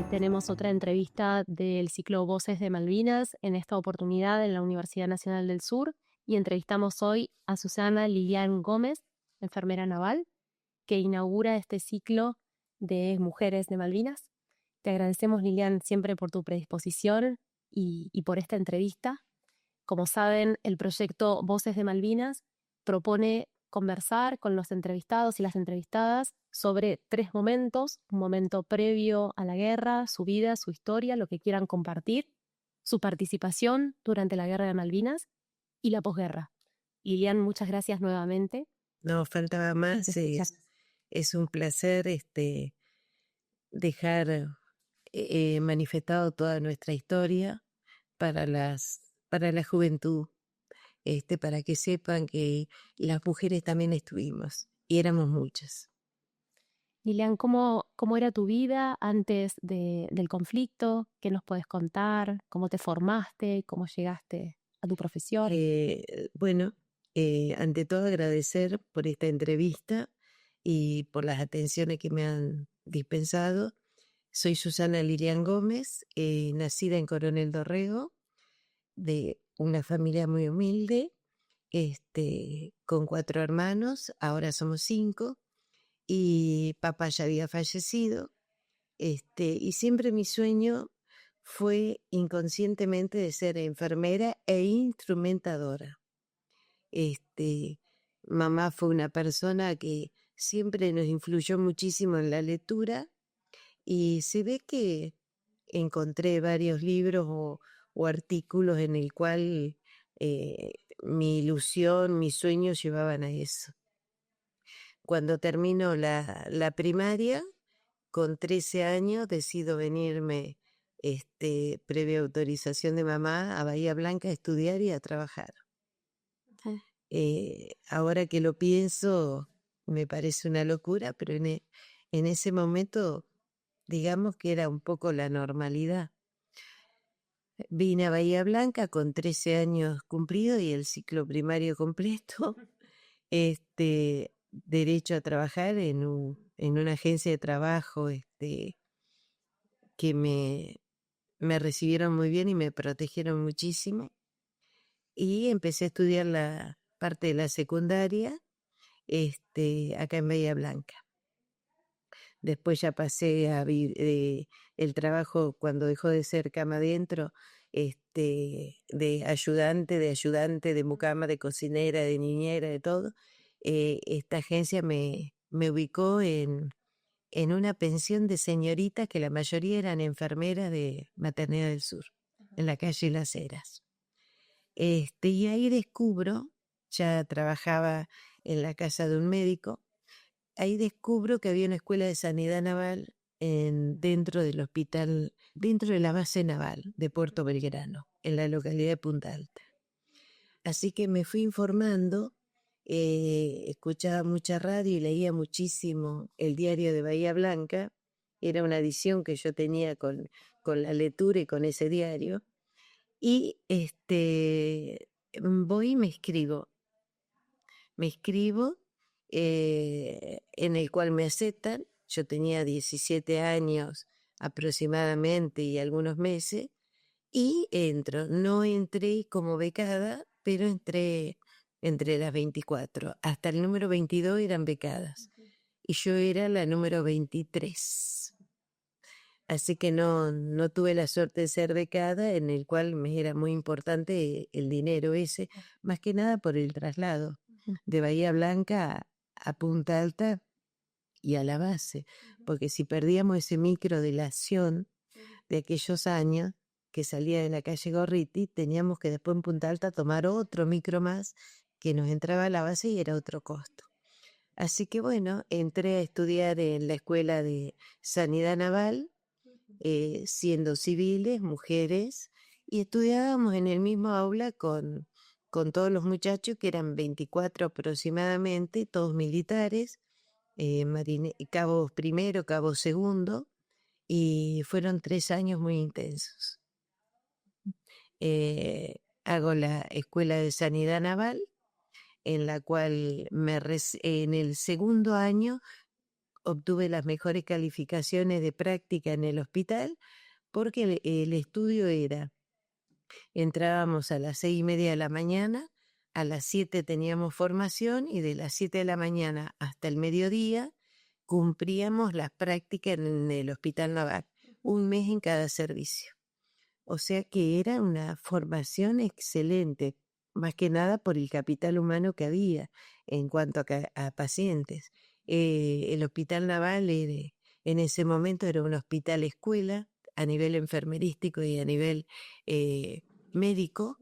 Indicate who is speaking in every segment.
Speaker 1: tenemos otra entrevista del ciclo Voces de Malvinas, en esta oportunidad en la Universidad Nacional del Sur, y entrevistamos hoy a Susana Lilian Gómez, enfermera naval, que inaugura este ciclo de Mujeres de Malvinas. Te agradecemos, Lilian, siempre por tu predisposición y por esta entrevista. Como saben, el proyecto Voces de Malvinas propone conversar con los entrevistados y las entrevistadas sobre 3 momentos: un momento previo a la guerra, su vida, su historia, lo que quieran compartir, su participación durante la Guerra de Malvinas y la posguerra. Lilian, muchas gracias nuevamente.
Speaker 2: No, faltaba más. Es un placer dejar manifestado toda nuestra historia para la juventud, para que sepan que las mujeres también estuvimos y éramos muchas.
Speaker 1: Lilian, ¿cómo era tu vida antes del conflicto? ¿Qué nos puedes contar? ¿Cómo te formaste? ¿Cómo llegaste a tu profesión?
Speaker 2: Bueno, ante todo agradecer por esta entrevista y por las atenciones que me han dispensado. Soy Susana Lilian Gómez, nacida en Coronel Dorrego, de una familia muy humilde, con 4 hermanos, ahora somos 5, y papá ya había fallecido, y siempre mi sueño fue inconscientemente de ser enfermera e instrumentadora. Mamá fue una persona que siempre nos influyó muchísimo en la lectura, y se ve que encontré varios libros o artículos en el cual mi ilusión, mis sueños llevaban a eso. Cuando termino la primaria, con 13 años, decido venirme, previa autorización de mamá, a Bahía Blanca a estudiar y a trabajar. Ahora que lo pienso, me parece una locura, pero en ese momento, digamos que era un poco la normalidad. Vine a Bahía Blanca con 13 años cumplidos y el ciclo primario completo, derecho a trabajar en una agencia de trabajo, que me recibieron muy bien y me protegieron muchísimo. Y empecé a estudiar la parte de la secundaria, acá en Bahía Blanca. Después ya pasé a el trabajo, cuando dejó de ser cama adentro, de ayudante, de mucama, de cocinera, de niñera, de todo. Esta agencia me ubicó en una pensión de señoritas que la mayoría eran enfermeras de Maternidad del Sur, en la calle Las Heras. Y ahí descubro, ya trabajaba en la casa de un médico, ahí descubro que había una escuela de sanidad naval dentro del hospital, dentro de la base naval de Puerto Belgrano, en la localidad de Punta Alta. Así que me fui informando, escuchaba mucha radio y leía muchísimo el diario de Bahía Blanca. Era una edición que yo tenía con la lectura y con ese diario. Y voy y me inscribo, en el cual me aceptan. Yo tenía 17 años aproximadamente y algunos meses, y entro. No entré como becada, pero entré entre las 24. Hasta el número 22 eran becadas, y yo era la número 23. Así que no tuve la suerte de ser becada, en el cual me era muy importante el dinero ese, más que nada por el traslado de Bahía Blanca a Punta Alta y a la base, porque si perdíamos ese micro de la acción de aquellos años, que salía de la calle Gorriti, teníamos que después en Punta Alta tomar otro micro más que nos entraba a la base y era otro costo. Así que bueno, entré a estudiar en la Escuela de Sanidad Naval, siendo civiles, mujeres, y estudiábamos en el mismo aula con todos los muchachos, que eran 24 aproximadamente, todos militares, cabos primero, cabos segundo, y fueron 3 años muy intensos. Hago la Escuela de Sanidad Naval, en la cual en el segundo año obtuve las mejores calificaciones de práctica en el hospital porque el estudio era, entrábamos a las 6:30 de la mañana, a las 7 teníamos formación y de las 7 de la mañana hasta el mediodía cumplíamos las prácticas en el Hospital Naval, un mes en cada servicio. O sea que era una formación excelente, más que nada por el capital humano que había en cuanto a pacientes. El Hospital Naval en ese momento era un hospital escuela a nivel enfermerístico y a nivel médico,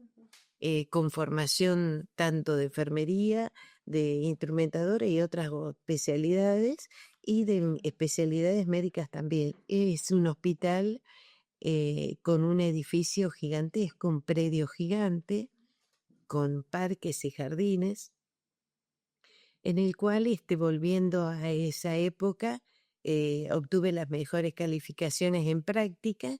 Speaker 2: con formación tanto de enfermería, de instrumentadora y otras especialidades, y de especialidades médicas también. Es un hospital con un edificio gigantesco, un predio gigante, con parques y jardines, en el cual, volviendo a esa época, obtuve las mejores calificaciones en práctica.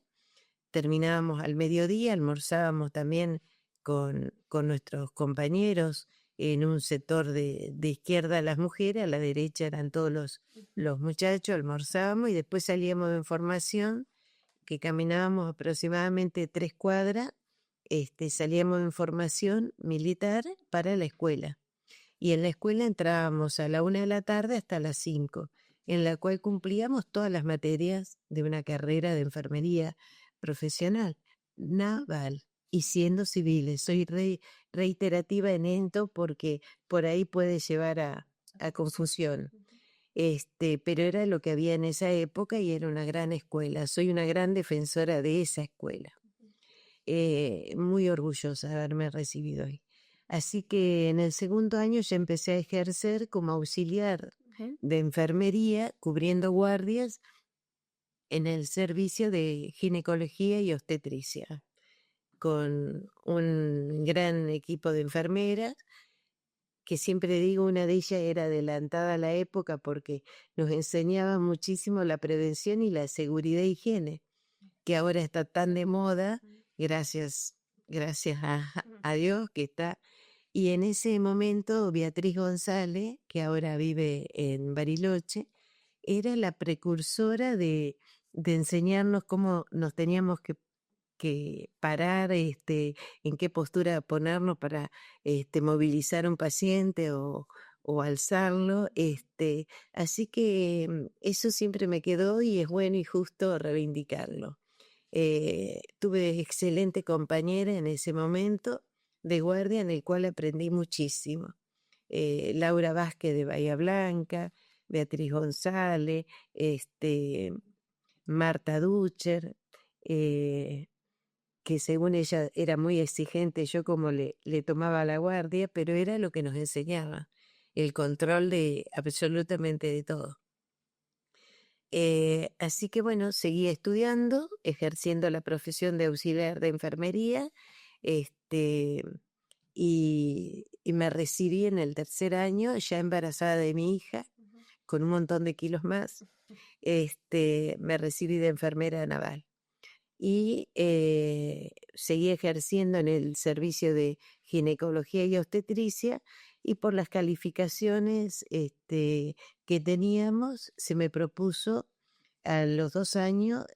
Speaker 2: Terminábamos al mediodía, almorzábamos también con nuestros compañeros en un sector de izquierda las mujeres, a la derecha eran todos los muchachos, almorzábamos y después salíamos en formación, que caminábamos aproximadamente 3 cuadras, salíamos en formación militar para la escuela. Y en la escuela entrábamos a la 1 de la tarde hasta las 5, en la cual cumplíamos todas las materias de una carrera de enfermería profesional, naval y siendo civiles. Soy reiterativa en esto porque por ahí puede llevar a confusión. Pero era lo que había en esa época y era una gran escuela. Soy una gran defensora de esa escuela. Muy orgullosa de haberme recibido ahí. Así que en el segundo año ya empecé a ejercer como auxiliar de enfermería, cubriendo guardias en el servicio de ginecología y obstetricia, con un gran equipo de enfermeras, que siempre digo, una de ellas era adelantada a la época porque nos enseñaba muchísimo la prevención y la seguridad e higiene, que ahora está tan de moda, gracias a Dios que está. Y en ese momento Beatriz González, que ahora vive en Bariloche, era la precursora de enseñarnos cómo nos teníamos que parar, en qué postura ponernos para movilizar a un paciente o alzarlo. Así que eso siempre me quedó y es bueno y justo reivindicarlo. Tuve excelente compañera en ese momento de guardia en el cual aprendí muchísimo. Laura Vázquez de Bahía Blanca, Beatriz González, Marta Ducher, que según ella era muy exigente, yo como le tomaba la guardia, pero era lo que nos enseñaba, el control de absolutamente de todo. Así que bueno, seguí estudiando, ejerciendo la profesión de auxiliar de enfermería, y me recibí en el tercer año, ya embarazada de mi hija, con un montón de kilos más. Me recibí de enfermera naval. Y seguí ejerciendo en el servicio de ginecología y obstetricia, y por las calificaciones que teníamos, se me propuso a los 2 años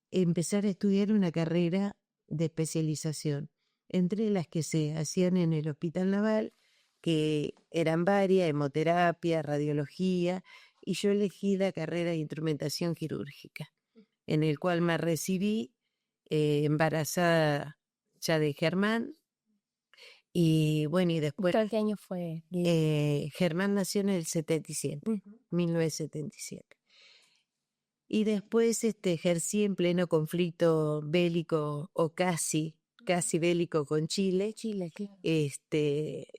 Speaker 2: empezar a estudiar una carrera de especialización, entre las que se hacían en el Hospital Naval, que eran varias, hemoterapia, radiología, y yo elegí la carrera de instrumentación quirúrgica, en el cual me recibí embarazada ya de Germán. Y bueno, y después...
Speaker 1: ¿Qué año fue?
Speaker 2: Germán nació en el 77, 1977. Y después ejercí en pleno conflicto bélico o casi bélico con Chile.
Speaker 1: Chile, claro.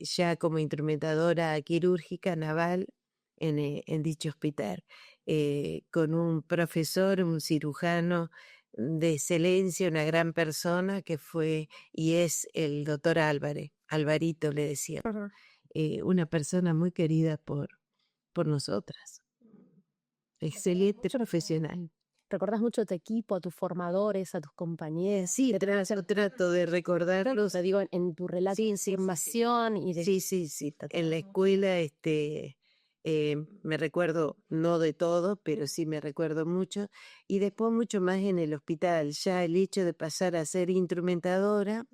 Speaker 2: Ya como instrumentadora quirúrgica naval en dicho hospital, con un profesor, un cirujano de excelencia, una gran persona que fue y es el doctor Álvarez, Alvarito le decía, una persona muy querida por nosotras. Excelente profesional.
Speaker 1: ¿Recordás mucho a tu equipo, a tus formadores, a tus compañeros?
Speaker 2: Sí, trato de recordarlos.
Speaker 1: O sea, digo, en tu relato de formación y de...
Speaker 2: Sí. En la escuela, Me recuerdo no de todo, pero sí me recuerdo mucho. Y después mucho más en el hospital. Ya el hecho de pasar a ser instrumentadora,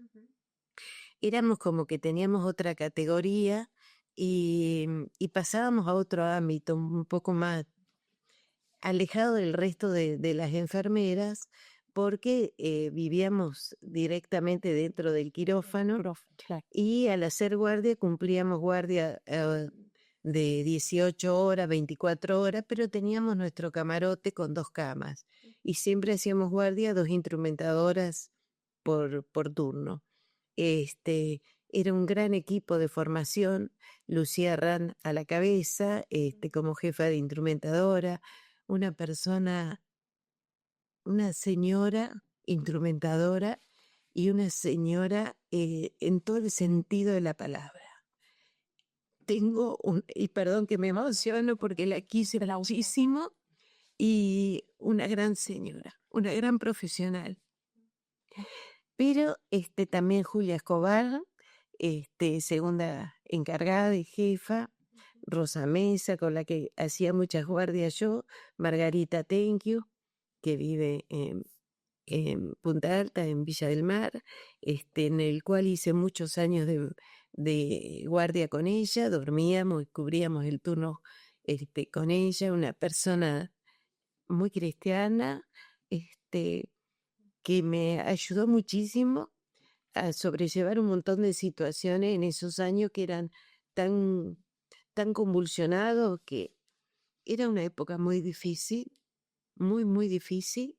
Speaker 2: éramos como que teníamos otra categoría y pasábamos a otro ámbito un poco más alejado del resto de las enfermeras, porque vivíamos directamente dentro del quirófano
Speaker 1: Claro.
Speaker 2: y al hacer guardia cumplíamos guardia de 18 horas, 24 horas, pero teníamos nuestro camarote con 2 camas y siempre hacíamos guardia 2 instrumentadoras por turno. Era un gran equipo de formación, Lucía Ran a la cabeza, como jefa de instrumentadora, una persona, una señora instrumentadora y una señora en todo el sentido de la palabra. Y perdón que me emociono porque la quise muchísimo, y una gran señora, una gran profesional. Pero también Julia Escobar, segunda encargada y jefa, Rosa Mesa, con la que hacía muchas guardias yo, Margarita Tenquio, que vive en Punta Alta, en Villa del Mar, en el cual hice muchos años de guardia con ella, dormíamos y cubríamos el turno con ella, una persona muy cristiana, que me ayudó muchísimo a sobrellevar un montón de situaciones en esos años que eran tan, tan convulsionados, que era una época muy difícil, muy, muy difícil.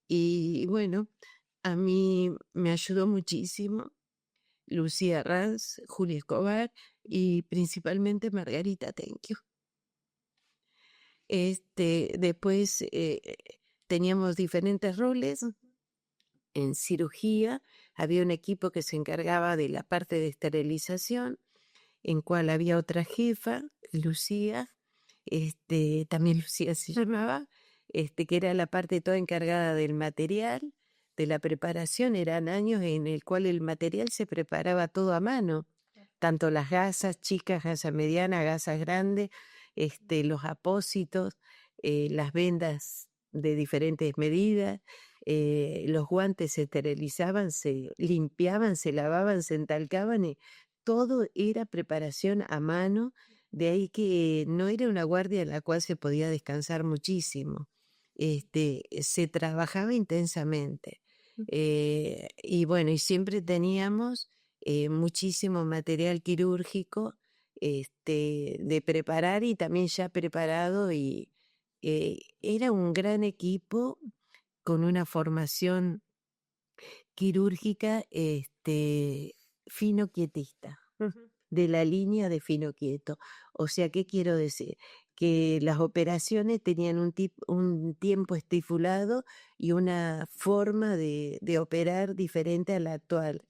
Speaker 2: Y bueno, a mí me ayudó muchísimo Lucía Ranz, Julia Escobar y principalmente Margarita Tenquio. Después teníamos diferentes roles. En cirugía había un equipo que se encargaba de la parte de esterilización, en cual había otra jefa, Lucía, también Lucía se llamaba, que era la parte toda encargada del material, de la preparación. Eran años en el cual el material se preparaba todo a mano, tanto las gasas chicas, gasas medianas, gasas grandes, los apósitos, las vendas de diferentes medidas, los guantes se esterilizaban, se limpiaban, se lavaban, se entalcaban, y todo era preparación a mano. De ahí que no era una guardia en la cual se podía descansar muchísimo. Se trabajaba intensamente. Y bueno, y siempre teníamos muchísimo material quirúrgico de preparar y también ya preparado, y era un gran equipo con una formación quirúrgica fino quietista, de la línea de fino quieto. O sea, ¿qué quiero decir? Que las operaciones tenían un tiempo estipulado y una forma de operar diferente a la actual.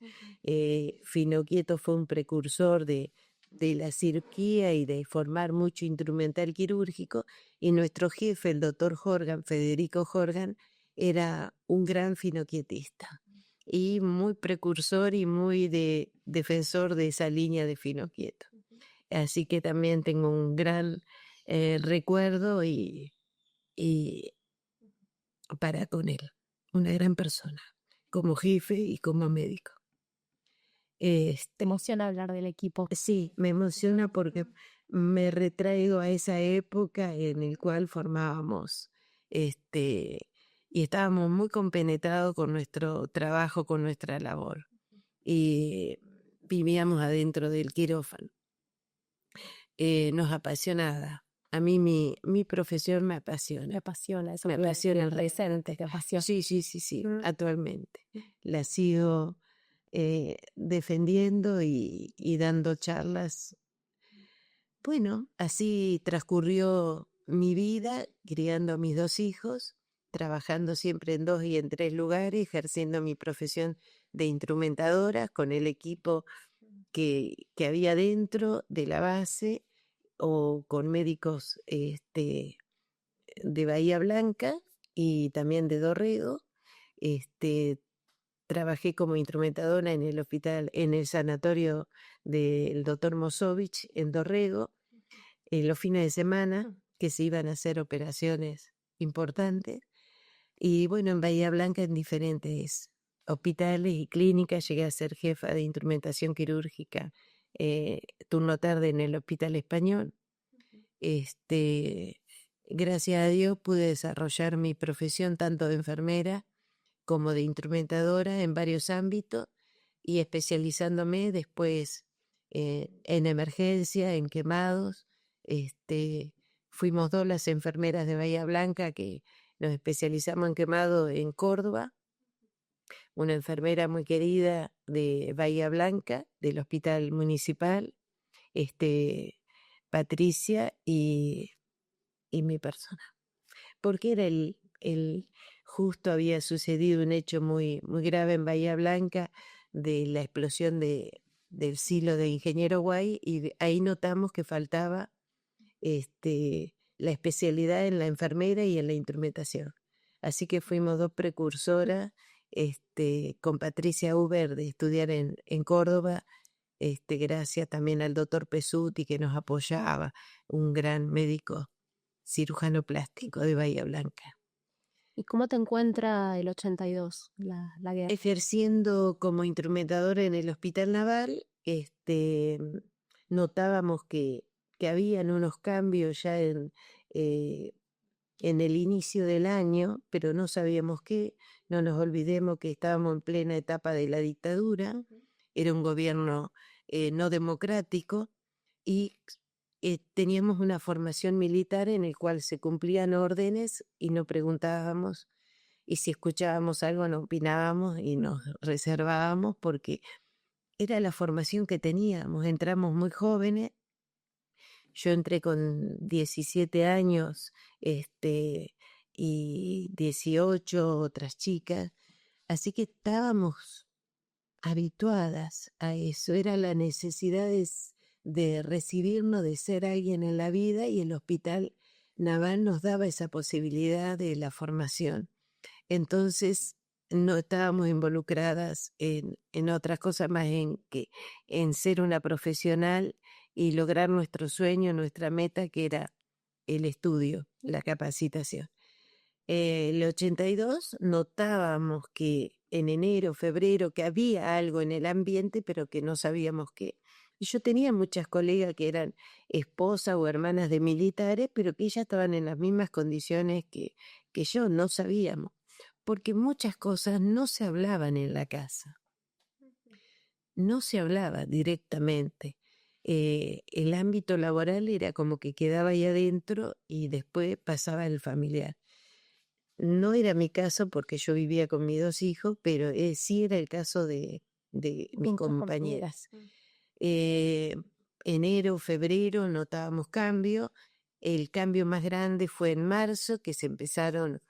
Speaker 2: Fino quieto fue un precursor de la cirugía y de formar mucho instrumental quirúrgico, y nuestro jefe, el doctor Jorgan, Federico Jorgan, era un gran finoquietista y muy precursor y muy defensor de esa línea de fino quieto. Así que también tengo un gran recuerdo y para con él, una gran persona, como jefe y como médico.
Speaker 1: ¿Te emociona hablar del equipo?
Speaker 2: Sí, me emociona porque me retraigo a esa época en el cual formábamos, y estábamos muy compenetrados con nuestro trabajo, con nuestra labor, y vivíamos adentro del quirófano. Nos apasionaba. A mí mi profesión me apasiona.
Speaker 1: Me apasiona eso.
Speaker 2: Me apasiona
Speaker 1: el presente, te apasiona.
Speaker 2: Sí, actualmente. La sigo defendiendo y dando charlas. Bueno, así transcurrió mi vida, criando a mis 2 hijos, trabajando siempre en 2 y en 3 lugares, ejerciendo mi profesión de instrumentadora con el equipo que había dentro de la base, o con médicos de Bahía Blanca y también de Dorrego. Trabajé como instrumentadora en el hospital, en el sanatorio del doctor Mosovich en Dorrego. en los fines de semana, que se iban a hacer operaciones importantes. Y bueno, en Bahía Blanca en diferentes hospitales y clínicas llegué a ser jefa de instrumentación quirúrgica, turno tarde en el Hospital Español. Gracias a Dios pude desarrollar mi profesión tanto de enfermera como de instrumentadora en varios ámbitos y especializándome después en emergencia, en quemados. Fuimos 2 las enfermeras de Bahía Blanca que nos especializamos en quemado en Córdoba, una enfermera muy querida de Bahía Blanca, del Hospital Municipal, Patricia y mi persona. Porque era justo había sucedido un hecho muy, muy grave en Bahía Blanca de la explosión del silo de Ingeniero Guay y ahí notamos que faltaba la especialidad en la enfermera y en la instrumentación. Así que fuimos 2 precursoras, con Patricia Uber de estudiar en Córdoba, gracias también al doctor Pesuti que nos apoyaba, un gran médico cirujano plástico de Bahía Blanca.
Speaker 1: ¿Y cómo te encuentra el 82, la guerra?
Speaker 2: Ejerciendo como instrumentadora en el Hospital Naval, notábamos que habían unos cambios ya en el inicio del año, pero no sabíamos qué. No nos olvidemos que estábamos en plena etapa de la dictadura, era un gobierno no democrático y teníamos una formación militar en el cual se cumplían órdenes y no preguntábamos, y si escuchábamos algo no opinábamos y nos reservábamos porque era la formación que teníamos. Entramos muy jóvenes, yo entré con 17 años y 18 otras chicas, así que estábamos habituadas a eso, era la necesidad de recibirnos, de ser alguien en la vida, y el Hospital Naval nos daba esa posibilidad de la formación. Entonces no estábamos involucradas en otras cosas más en ser una profesional y lograr nuestro sueño, nuestra meta, que era el estudio, la capacitación. El 82 notábamos que en enero, febrero, que había algo en el ambiente, pero que no sabíamos qué. Y yo tenía muchas colegas que eran esposas o hermanas de militares, pero que ellas estaban en las mismas condiciones que yo, no sabíamos, porque muchas cosas no se hablaban en la casa, no se hablaba directamente. El ámbito laboral era como que quedaba ahí adentro y después pasaba al familiar. No era mi caso porque yo vivía con mis 2 hijos, pero sí era el caso de mis compañeras. Enero, febrero notábamos cambio. El cambio más grande fue en marzo, que se empezaron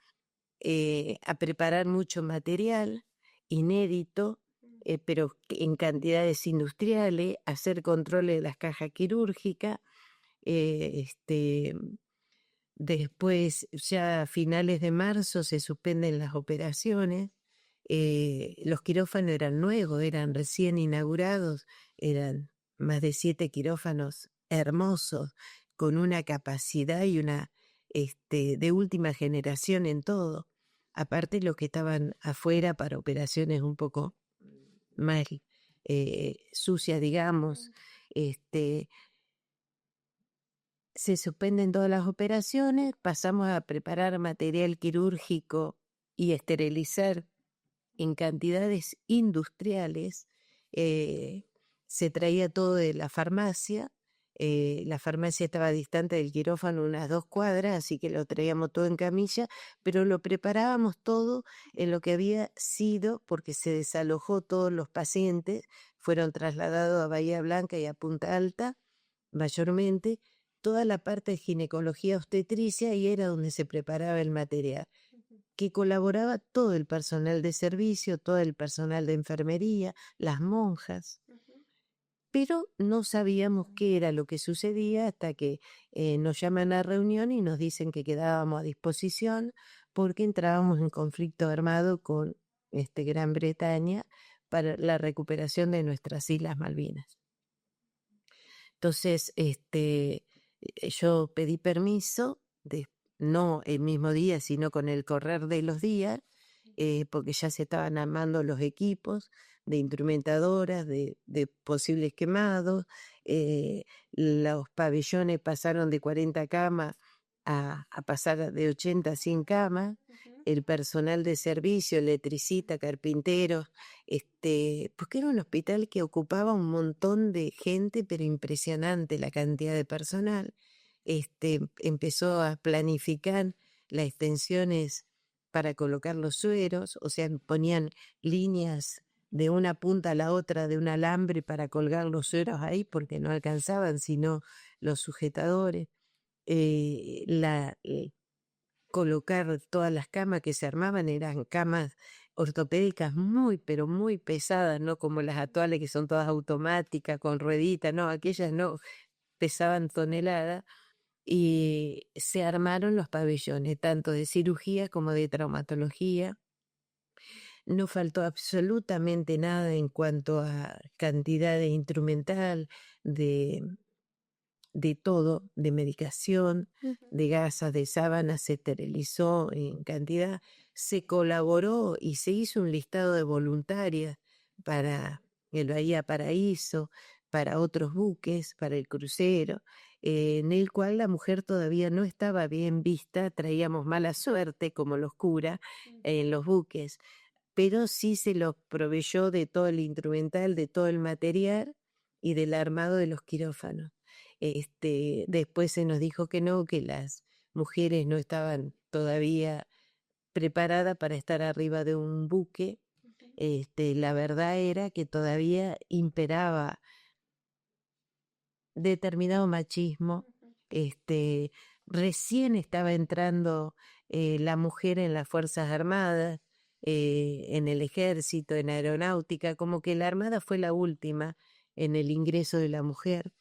Speaker 2: a preparar mucho material inédito, pero en cantidades industriales, hacer controles de las cajas quirúrgicas. Después, ya a finales de marzo, se suspenden las operaciones. Los quirófanos eran nuevos, eran recién inaugurados, eran más de 7 quirófanos hermosos, con una capacidad y una de última generación en todo. Aparte los que estaban afuera para operaciones un poco más sucias, digamos. Se suspenden todas las operaciones, pasamos a preparar material quirúrgico y esterilizar en cantidades industriales. Se traía todo de la farmacia. La farmacia estaba distante del quirófano unas 2 cuadras, así que lo traíamos todo en camilla, pero lo preparábamos todo en lo que había sido, porque se desalojó todos los pacientes, fueron trasladados a Bahía Blanca y a Punta Alta, mayormente, toda la parte de ginecología obstetricia, y era donde se preparaba el material, que colaboraba todo el personal de servicio, todo el personal de enfermería, las monjas. Pero no sabíamos qué era lo que sucedía hasta que nos llaman a reunión y nos dicen que quedábamos a disposición porque entrábamos en conflicto armado con Gran Bretaña para la recuperación de nuestras Islas Malvinas. Entonces, Yo pedí permiso, no el mismo día, sino con el correr de los días, porque ya se estaban armando los equipos de instrumentadoras, de posibles quemados. Los pabellones pasaron de 40 camas a pasar de 80 a 100 camas. El personal de servicio, electricista, carpinteros, porque era un hospital que ocupaba un montón de gente, pero impresionante la cantidad de personal. Empezó a planificar las extensiones para colocar los sueros, o sea, ponían líneas de una punta a la otra de un alambre para colgar los sueros ahí porque no alcanzaban sino los sujetadores. Colocar todas las camas que se armaban eran camas ortopédicas muy, pero muy pesadas, no como las actuales que son todas automáticas, con rueditas, no, aquellas no, pesaban toneladas. Y se armaron los pabellones, tanto de cirugía como de traumatología. No faltó absolutamente nada en cuanto a cantidad de instrumental, de todo, de medicación, de gasas, de sábanas, se esterilizó en cantidad. Se colaboró y se hizo un listado de voluntarias para el Bahía Paraíso, para otros buques, para el crucero, en el cual la mujer todavía no estaba bien vista, traíamos mala suerte como los curas en los buques, pero sí se los proveyó de todo el instrumental, de todo el material y del armado de los quirófanos. Después se nos dijo que no, que las mujeres no estaban todavía preparadas para estar arriba de un buque. La verdad era que todavía imperaba determinado machismo. Recién estaba entrando la mujer en las Fuerzas Armadas, en el ejército, en aeronáutica, como que la Armada fue la última en el ingreso de la mujer.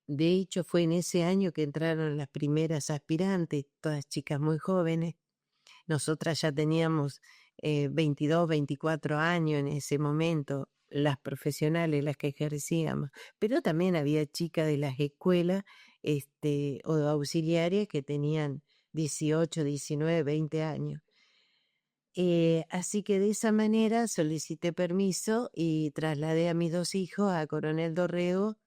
Speaker 2: De hecho, fue en ese año que entraron las primeras aspirantes, todas chicas muy jóvenes. Nosotras ya teníamos 22, 24 años en ese momento, las profesionales, las que ejercíamos, pero también había chicas de las escuelas o auxiliares que tenían 18, 19, 20 años. Así que de esa manera solicité permiso y trasladé a mis 2 hijos a Coronel Dorrego,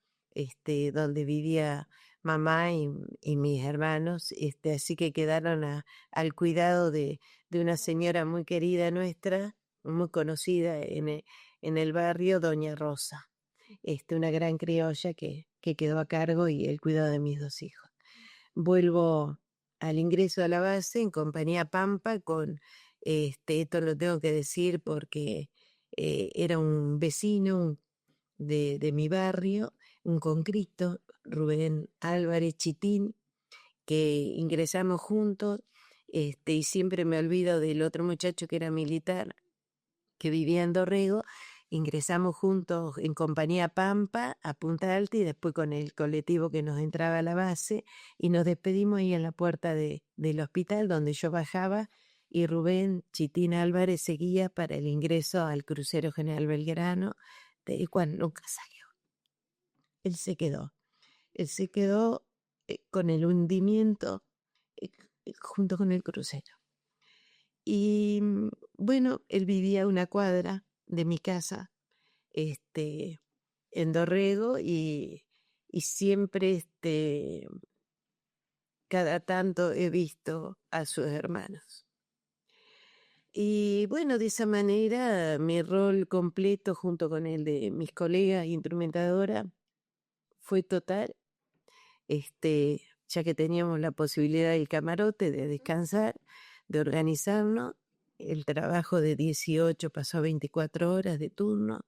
Speaker 2: donde vivía mamá y mis hermanos, así que quedaron al cuidado de una señora muy querida nuestra, muy conocida en el barrio, doña Rosa, una gran criolla que quedó a cargo y el cuidado de mis 2 hijos. Vuelvo al ingreso a la base en compañía Pampa con, esto lo tengo que decir porque era un vecino de mi barrio, un concristo, Rubén Álvarez Chitín, que ingresamos juntos, y siempre me olvido del otro muchacho que era militar, que vivía en Dorrego. Ingresamos juntos en compañía Pampa a Punta Alta y después con el colectivo que nos entraba a la base y nos despedimos ahí en la puerta del hospital donde yo bajaba y Rubén Chitín Álvarez seguía para el ingreso al crucero General Belgrano, del cual nunca salió. Él se quedó con el hundimiento junto con el crucero. Y bueno, él vivía a una cuadra de mi casa, en Dorrego, y siempre, cada tanto he visto a sus hermanos. Y bueno, de esa manera mi rol completo junto con el de mis colegas instrumentadoras fue total, ya que teníamos la posibilidad del camarote, de descansar, de organizarnos. El trabajo de 18 pasó a 24 horas de turno,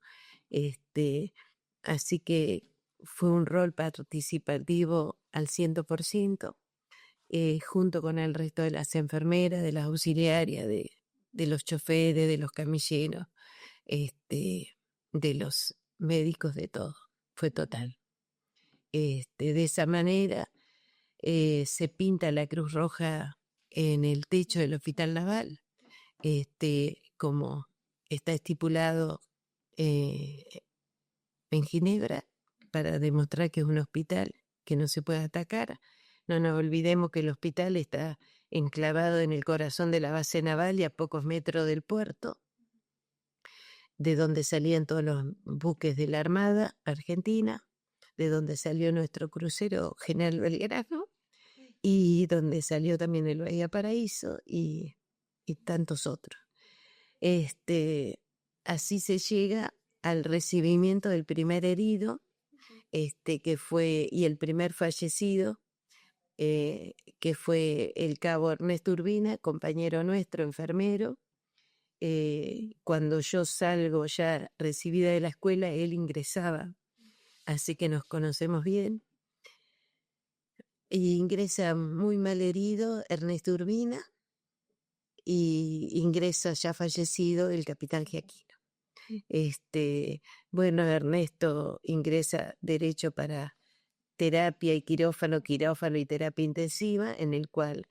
Speaker 2: así que fue un rol participativo al 100%, junto con el resto de las enfermeras, de las auxiliarias, de los choferes, de los camilleros, de los médicos, de todo. Fue total. De esa manera se pinta la Cruz Roja en el techo del Hospital Naval, como está estipulado en Ginebra, para demostrar que es un hospital que no se pueda atacar. No nos olvidemos que el hospital está enclavado en el corazón de la base naval y a pocos metros del puerto, de donde salían todos los buques de la Armada Argentina, de donde salió nuestro crucero General Belgrano, y donde salió también el Bahía Paraíso y tantos otros. Así se llega al recibimiento del primer herido, que fue, y el primer fallecido, que fue el cabo Ernesto Urbina, compañero nuestro, enfermero. Cuando yo salgo ya recibida de la escuela, él ingresaba, así que nos conocemos bien. Y ingresa muy mal herido Ernesto Urbina y ingresa ya fallecido el capitán Giaquino. Bueno, Ernesto ingresa derecho para terapia y quirófano y terapia intensiva, en el cual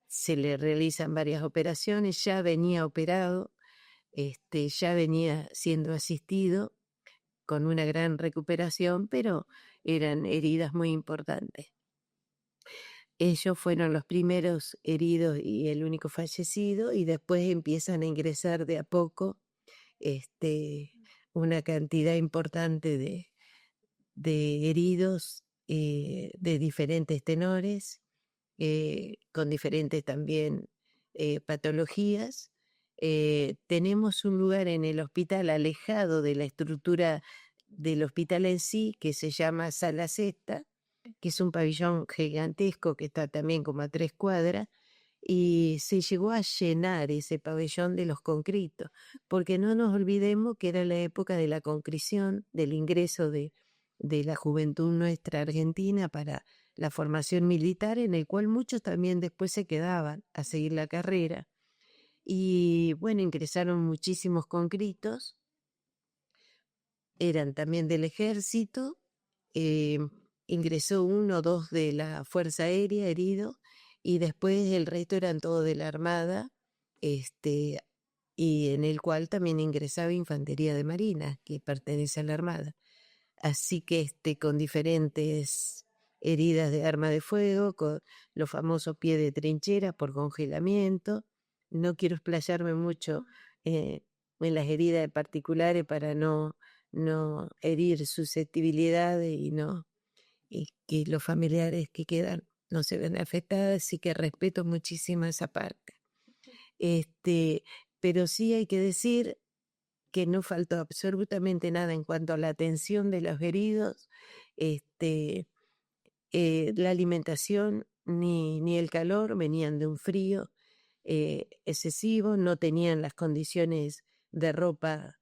Speaker 2: se le realizan varias operaciones. Ya venía operado, ya venía siendo asistido con una gran recuperación, pero eran heridas muy importantes. Ellos fueron los primeros heridos y el único fallecido, y después empiezan a ingresar de a poco una cantidad importante de heridos de diferentes tenores, con diferentes también patologías. Tenemos un lugar en el hospital alejado de la estructura del hospital en sí, que se llama Sala Sexta, que es un pabellón gigantesco que está también como a 3 cuadras, y se llegó a llenar ese pabellón de los conscriptos, porque no nos olvidemos que era la época de la conscripción, del ingreso de la juventud nuestra argentina para la formación militar, en el cual muchos también después se quedaban a seguir la carrera. Y bueno, ingresaron muchísimos conscriptos, eran también del ejército, ingresó 1 o 2 de la Fuerza Aérea herido, y después el resto eran todos de la Armada, y en el cual también ingresaba Infantería de Marina, que pertenece a la Armada. Así que con diferentes heridas de arma de fuego, con los famosos pies de trinchera por congelamiento. No quiero explayarme mucho en las heridas particulares para no herir susceptibilidades y que los familiares que quedan no se ven afectados, así que respeto muchísimo esa parte. Pero sí hay que decir que no faltó absolutamente nada en cuanto a la atención de los heridos, la alimentación ni el calor, venían de un frío excesivo, no tenían las condiciones de ropa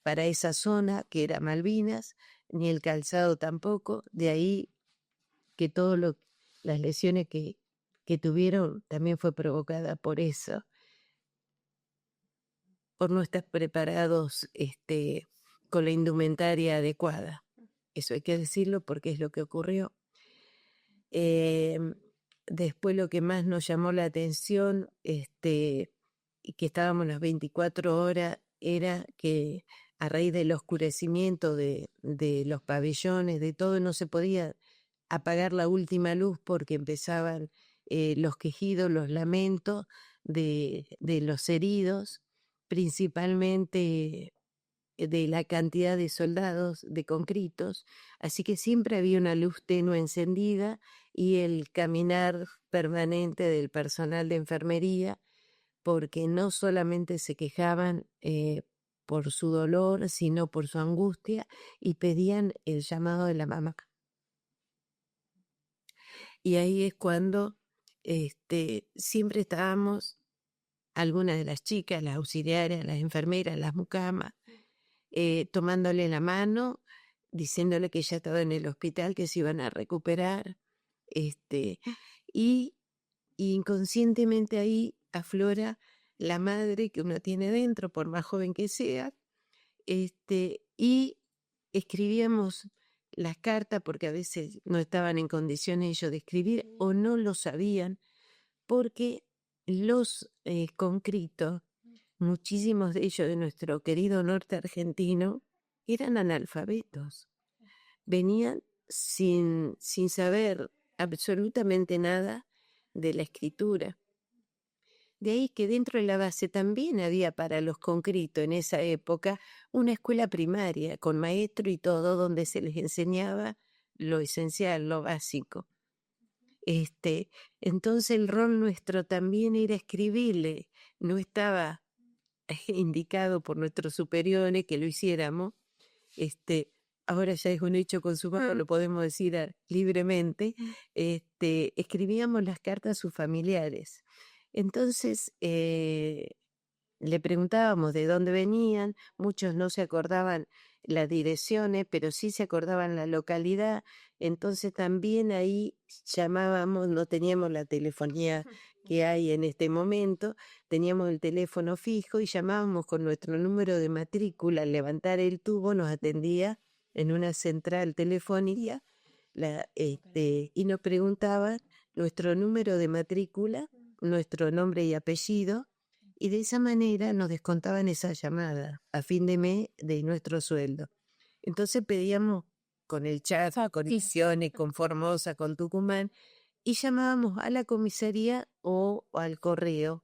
Speaker 2: para esa zona que era Malvinas, ni el calzado tampoco, de ahí que todas las lesiones que tuvieron también fue provocada por eso, por no estar preparados con la indumentaria adecuada. Eso hay que decirlo porque es lo que ocurrió. Después lo que más nos llamó la atención, y que estábamos las 24 horas, era que a raíz del oscurecimiento de los pabellones, de todo, no se podía apagar la última luz porque empezaban los quejidos, los lamentos de los heridos, principalmente de la cantidad de soldados, de conscriptos, así que siempre había una luz tenue encendida y el caminar permanente del personal de enfermería, porque no solamente se quejaban por su dolor, sino por su angustia, y pedían el llamado de la mamá. Y ahí es cuando siempre estábamos, algunas de las chicas, las auxiliares, las enfermeras, las mucamas, tomándole la mano, diciéndole que ya estaba en el hospital, que se iban a recuperar, y inconscientemente ahí aflora la madre que uno tiene dentro, por más joven que sea, y escribíamos las cartas porque a veces no estaban en condiciones ellos de escribir o no lo sabían, porque los conscriptos, muchísimos de ellos de nuestro querido norte argentino, eran analfabetos. Venían sin saber absolutamente nada de la escritura. De ahí que dentro de la base también había para los conscritos en esa época una escuela primaria con maestro y todo, donde se les enseñaba lo esencial, lo básico. Entonces el rol nuestro también era escribirle, no estaba indicado por nuestros superiores que lo hiciéramos. Ahora ya es un hecho consumado, lo podemos decir libremente. Escribíamos las cartas a sus familiares. Entonces le preguntábamos de dónde venían, muchos no se acordaban las direcciones, pero sí se acordaban la localidad. Entonces también ahí llamábamos, no teníamos la telefonía que hay en este momento, teníamos el teléfono fijo y llamábamos con nuestro número de matrícula. Al levantar el tubo nos atendía en una central telefónica y nos preguntaban nuestro número de matrícula, nuestro nombre y apellido, y de esa manera nos descontaban esa llamada a fin de mes de nuestro sueldo. Entonces pedíamos con el chat, con Misiones, con Formosa, con Tucumán, y llamábamos a la comisaría o al correo,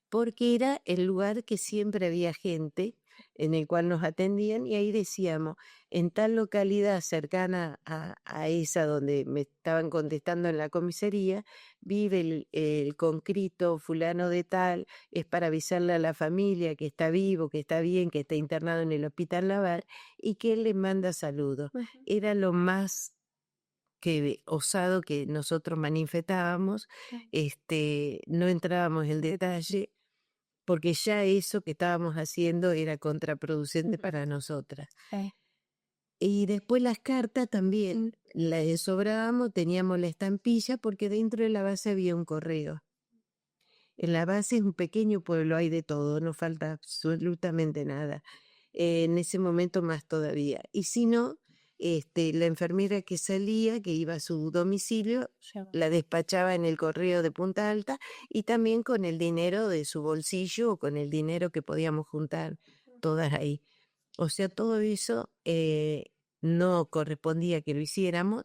Speaker 2: porque era el lugar que siempre había gente en el cual nos atendían, y ahí decíamos, en tal localidad cercana a esa donde me estaban contestando en la comisaría, vive el conscrito fulano de tal, es para avisarle a la familia que está vivo, que está bien, que está internado en el hospital naval y que él le manda saludos. Era lo más osado que nosotros manifestábamos. No entrábamos en detalle, porque ya eso que estábamos haciendo era contraproducente para nosotras. Y después las cartas también las desobrábamos, teníamos la estampilla, porque dentro de la base había un correo. En la base es un pequeño pueblo, hay de todo, no falta absolutamente nada. En ese momento más todavía. Y si no, la enfermera que salía, que iba a su domicilio, la despachaba en el correo de Punta Alta, y también con el dinero de su bolsillo o con el dinero que podíamos juntar todas ahí. O sea, todo eso no correspondía que lo hiciéramos,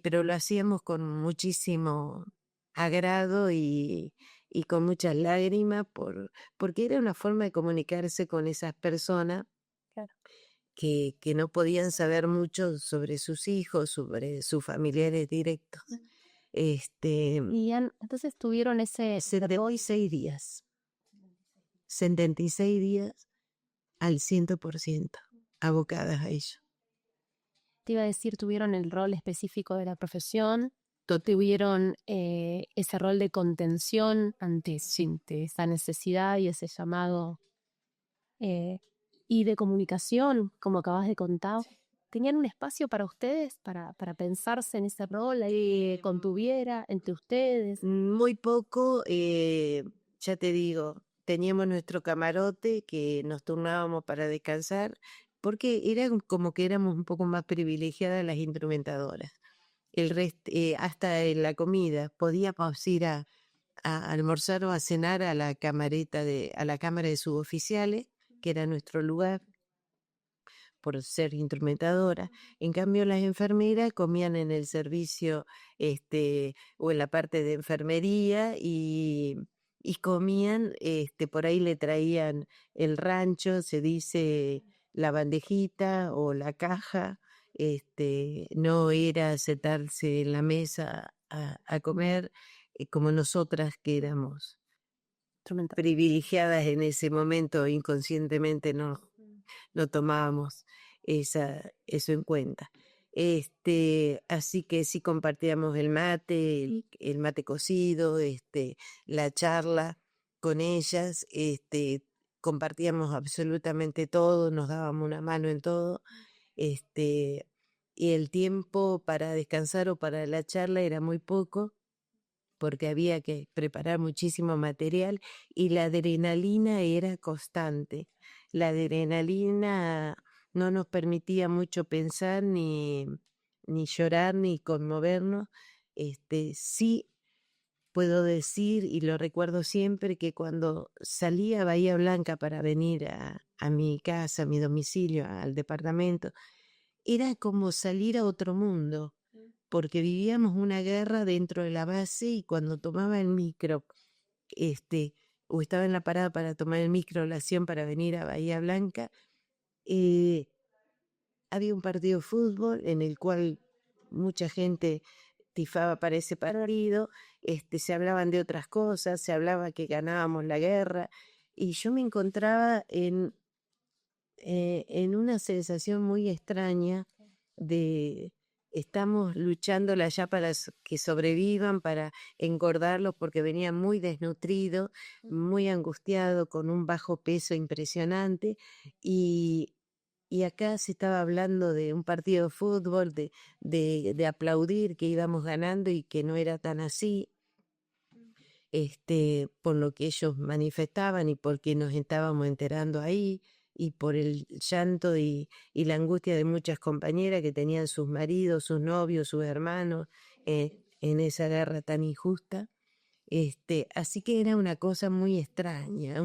Speaker 2: pero lo hacíamos con muchísimo agrado y con muchas lágrimas, porque era una forma de comunicarse con esas personas. Claro. Que no podían saber mucho sobre sus hijos, sobre sus familiares directos.
Speaker 1: Y entonces tuvieron ese...
Speaker 2: 76 días. 76 días al 100%, abocadas a ello.
Speaker 1: Te iba a decir, tuvieron el rol específico de la profesión, tuvieron ese rol de contención ante esa necesidad y ese llamado, y de comunicación, como acabas de contar. ¿Tenían un espacio para ustedes, para pensarse en ese rol, ahí contuviera entre ustedes?
Speaker 2: Muy poco, ya te digo, teníamos nuestro camarote que nos turnábamos para descansar, porque era como que éramos un poco más privilegiadas las instrumentadoras. El resto, hasta en la comida, podíamos ir a almorzar o a cenar a la a la cámara de suboficiales, que era nuestro lugar, por ser instrumentadora. En cambio, las enfermeras comían en el servicio o en la parte de enfermería, y comían, por ahí le traían el rancho, se dice la bandejita o la caja. No era sentarse en la mesa a comer como nosotras, que éramos privilegiadas en ese momento, inconscientemente no tomábamos eso en cuenta. Así que sí compartíamos el mate, el mate cocido, la charla con ellas, compartíamos absolutamente todo, nos dábamos una mano en todo, y el tiempo para descansar o para la charla era muy poco, porque había que preparar muchísimo material, y la adrenalina era constante. La adrenalina no nos permitía mucho pensar, ni llorar, ni conmovernos. Sí puedo decir, y lo recuerdo siempre, que cuando salía a Bahía Blanca para venir a mi casa, a mi domicilio, al departamento, era como salir a otro mundo, porque vivíamos una guerra dentro de la base y cuando tomaba el micro, o estaba en la parada para tomar el micro Lación para venir a Bahía Blanca, había un partido de fútbol en el cual mucha gente tifaba para ese partido, se hablaban de otras cosas, se hablaba que ganábamos la guerra, y yo me encontraba en una sensación muy extraña de estamos luchándola ya para que sobrevivan, para engordarlos porque venían muy desnutridos, muy angustiados, con un bajo peso impresionante, y acá se estaba hablando de un partido de fútbol, de aplaudir que íbamos ganando y que no era tan así, por lo que ellos manifestaban y porque nos estábamos enterando ahí, y por el llanto y la angustia de muchas compañeras que tenían sus maridos, sus novios, sus hermanos, en esa guerra tan injusta. Así que era una cosa muy extraña,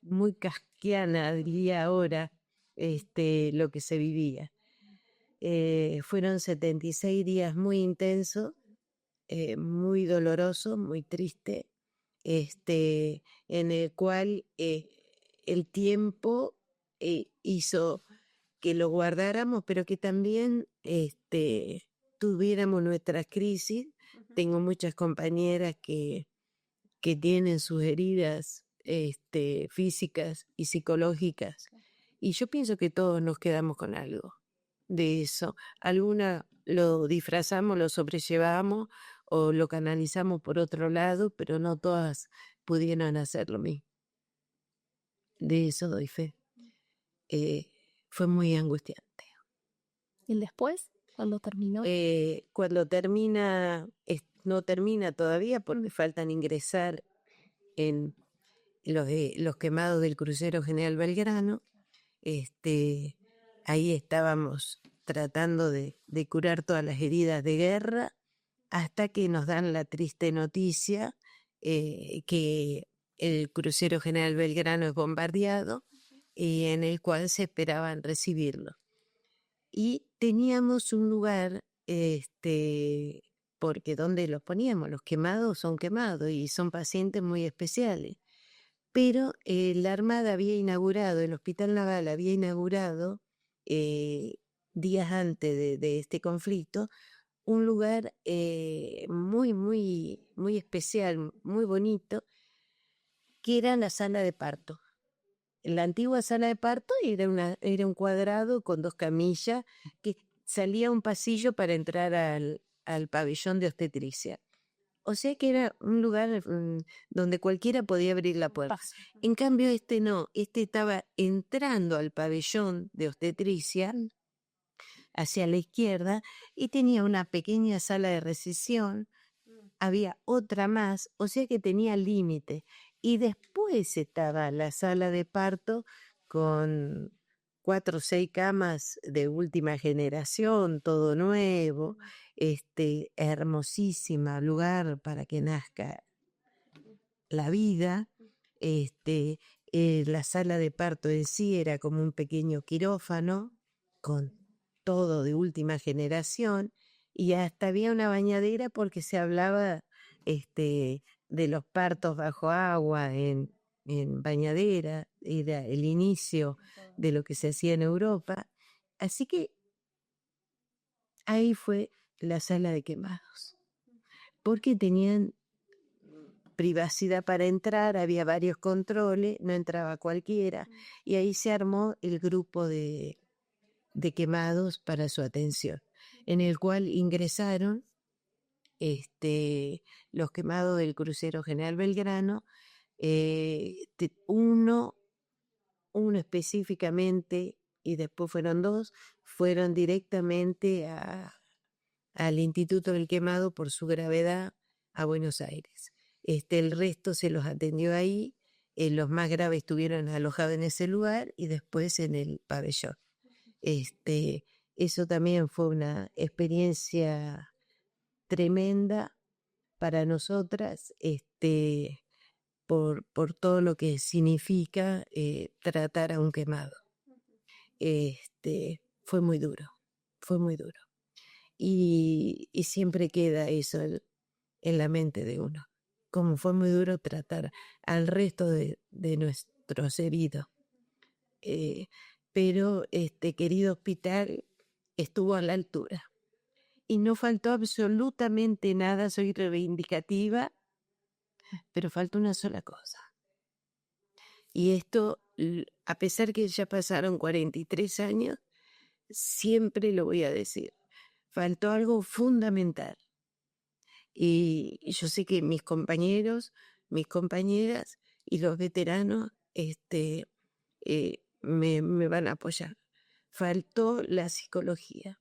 Speaker 2: muy kafkiana, diría ahora, lo que se vivía. Fueron 76 días muy intensos, muy doloroso, muy triste, en el cual el tiempo hizo que lo guardáramos, pero que también tuviéramos nuestras crisis. Tengo muchas compañeras que tienen sus heridas físicas y psicológicas, y yo pienso que todos nos quedamos con algo de eso. Alguna lo disfrazamos, lo sobrellevamos o lo canalizamos por otro lado, pero no todas pudieron hacer lo mismo. De eso doy fe. Fue muy angustiante.
Speaker 1: ¿Y el después? ¿Cuándo terminó?
Speaker 2: Cuando termina, no termina todavía porque faltan ingresar en los quemados del crucero General Belgrano. Ahí estábamos tratando de curar todas las heridas de guerra, hasta que nos dan la triste noticia que el crucero General Belgrano es bombardeado, y en el cual se esperaban recibirlo. Y teníamos un lugar, porque donde los poníamos, los quemados son quemados y son pacientes muy especiales. Pero la Armada había inaugurado, el Hospital Naval había inaugurado, días antes de este conflicto, un lugar muy, muy, muy especial, muy bonito, que era la sala de parto. La antigua sala de parto era un cuadrado con 2 camillas que salía un pasillo para entrar al pabellón de obstetricia. O sea que era un lugar donde cualquiera podía abrir la puerta. En cambio no, estaba entrando al pabellón de obstetricia hacia la izquierda y tenía una pequeña sala de recesión, había otra más, o sea que tenía límite. Y después estaba la sala de parto con 4 o 6 camas de última generación, todo nuevo, hermosísima, lugar para que nazca la vida. La sala de parto en sí era como un pequeño quirófano con todo de última generación, y hasta había una bañadera porque se hablaba de los partos bajo agua en bañadera, era el inicio de lo que se hacía en Europa. Así que ahí fue la sala de quemados, porque tenían privacidad para entrar, había varios controles, no entraba cualquiera, y ahí se armó el grupo de quemados para su atención, en el cual ingresaron los quemados del crucero General Belgrano, uno específicamente, y después fueron 2, fueron directamente al Instituto del Quemado por su gravedad a Buenos Aires. El resto se los atendió ahí, los más graves estuvieron alojados en ese lugar y después en el pabellón. Eso también fue una experiencia tremenda para nosotras, por todo lo que significa tratar a un quemado. fue muy duro, fue muy duro. Y siempre queda eso en la mente de uno, como fue muy duro tratar al resto de nuestros heridos. Pero este querido hospital estuvo a la altura y no faltó absolutamente nada. Soy reivindicativa, pero falta una sola cosa. Y esto, a pesar que ya pasaron 43 años, siempre lo voy a decir. Faltó algo fundamental. Y yo sé que mis compañeros, mis compañeras y los veteranos me van a apoyar. Faltó la psicología.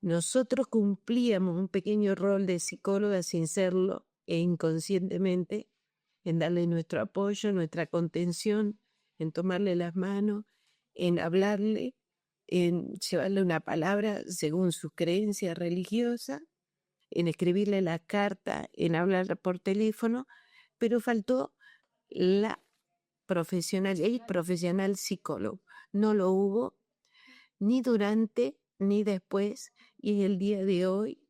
Speaker 2: Nosotros cumplíamos un pequeño rol de psicóloga sin serlo e inconscientemente, en darle nuestro apoyo, nuestra contención, en tomarle las manos, en hablarle, en llevarle una palabra según sus creencias religiosas, en escribirle la carta, en hablar por teléfono, pero faltó la profesional, el profesional psicólogo. No lo hubo ni durante ni después, y el día de hoy,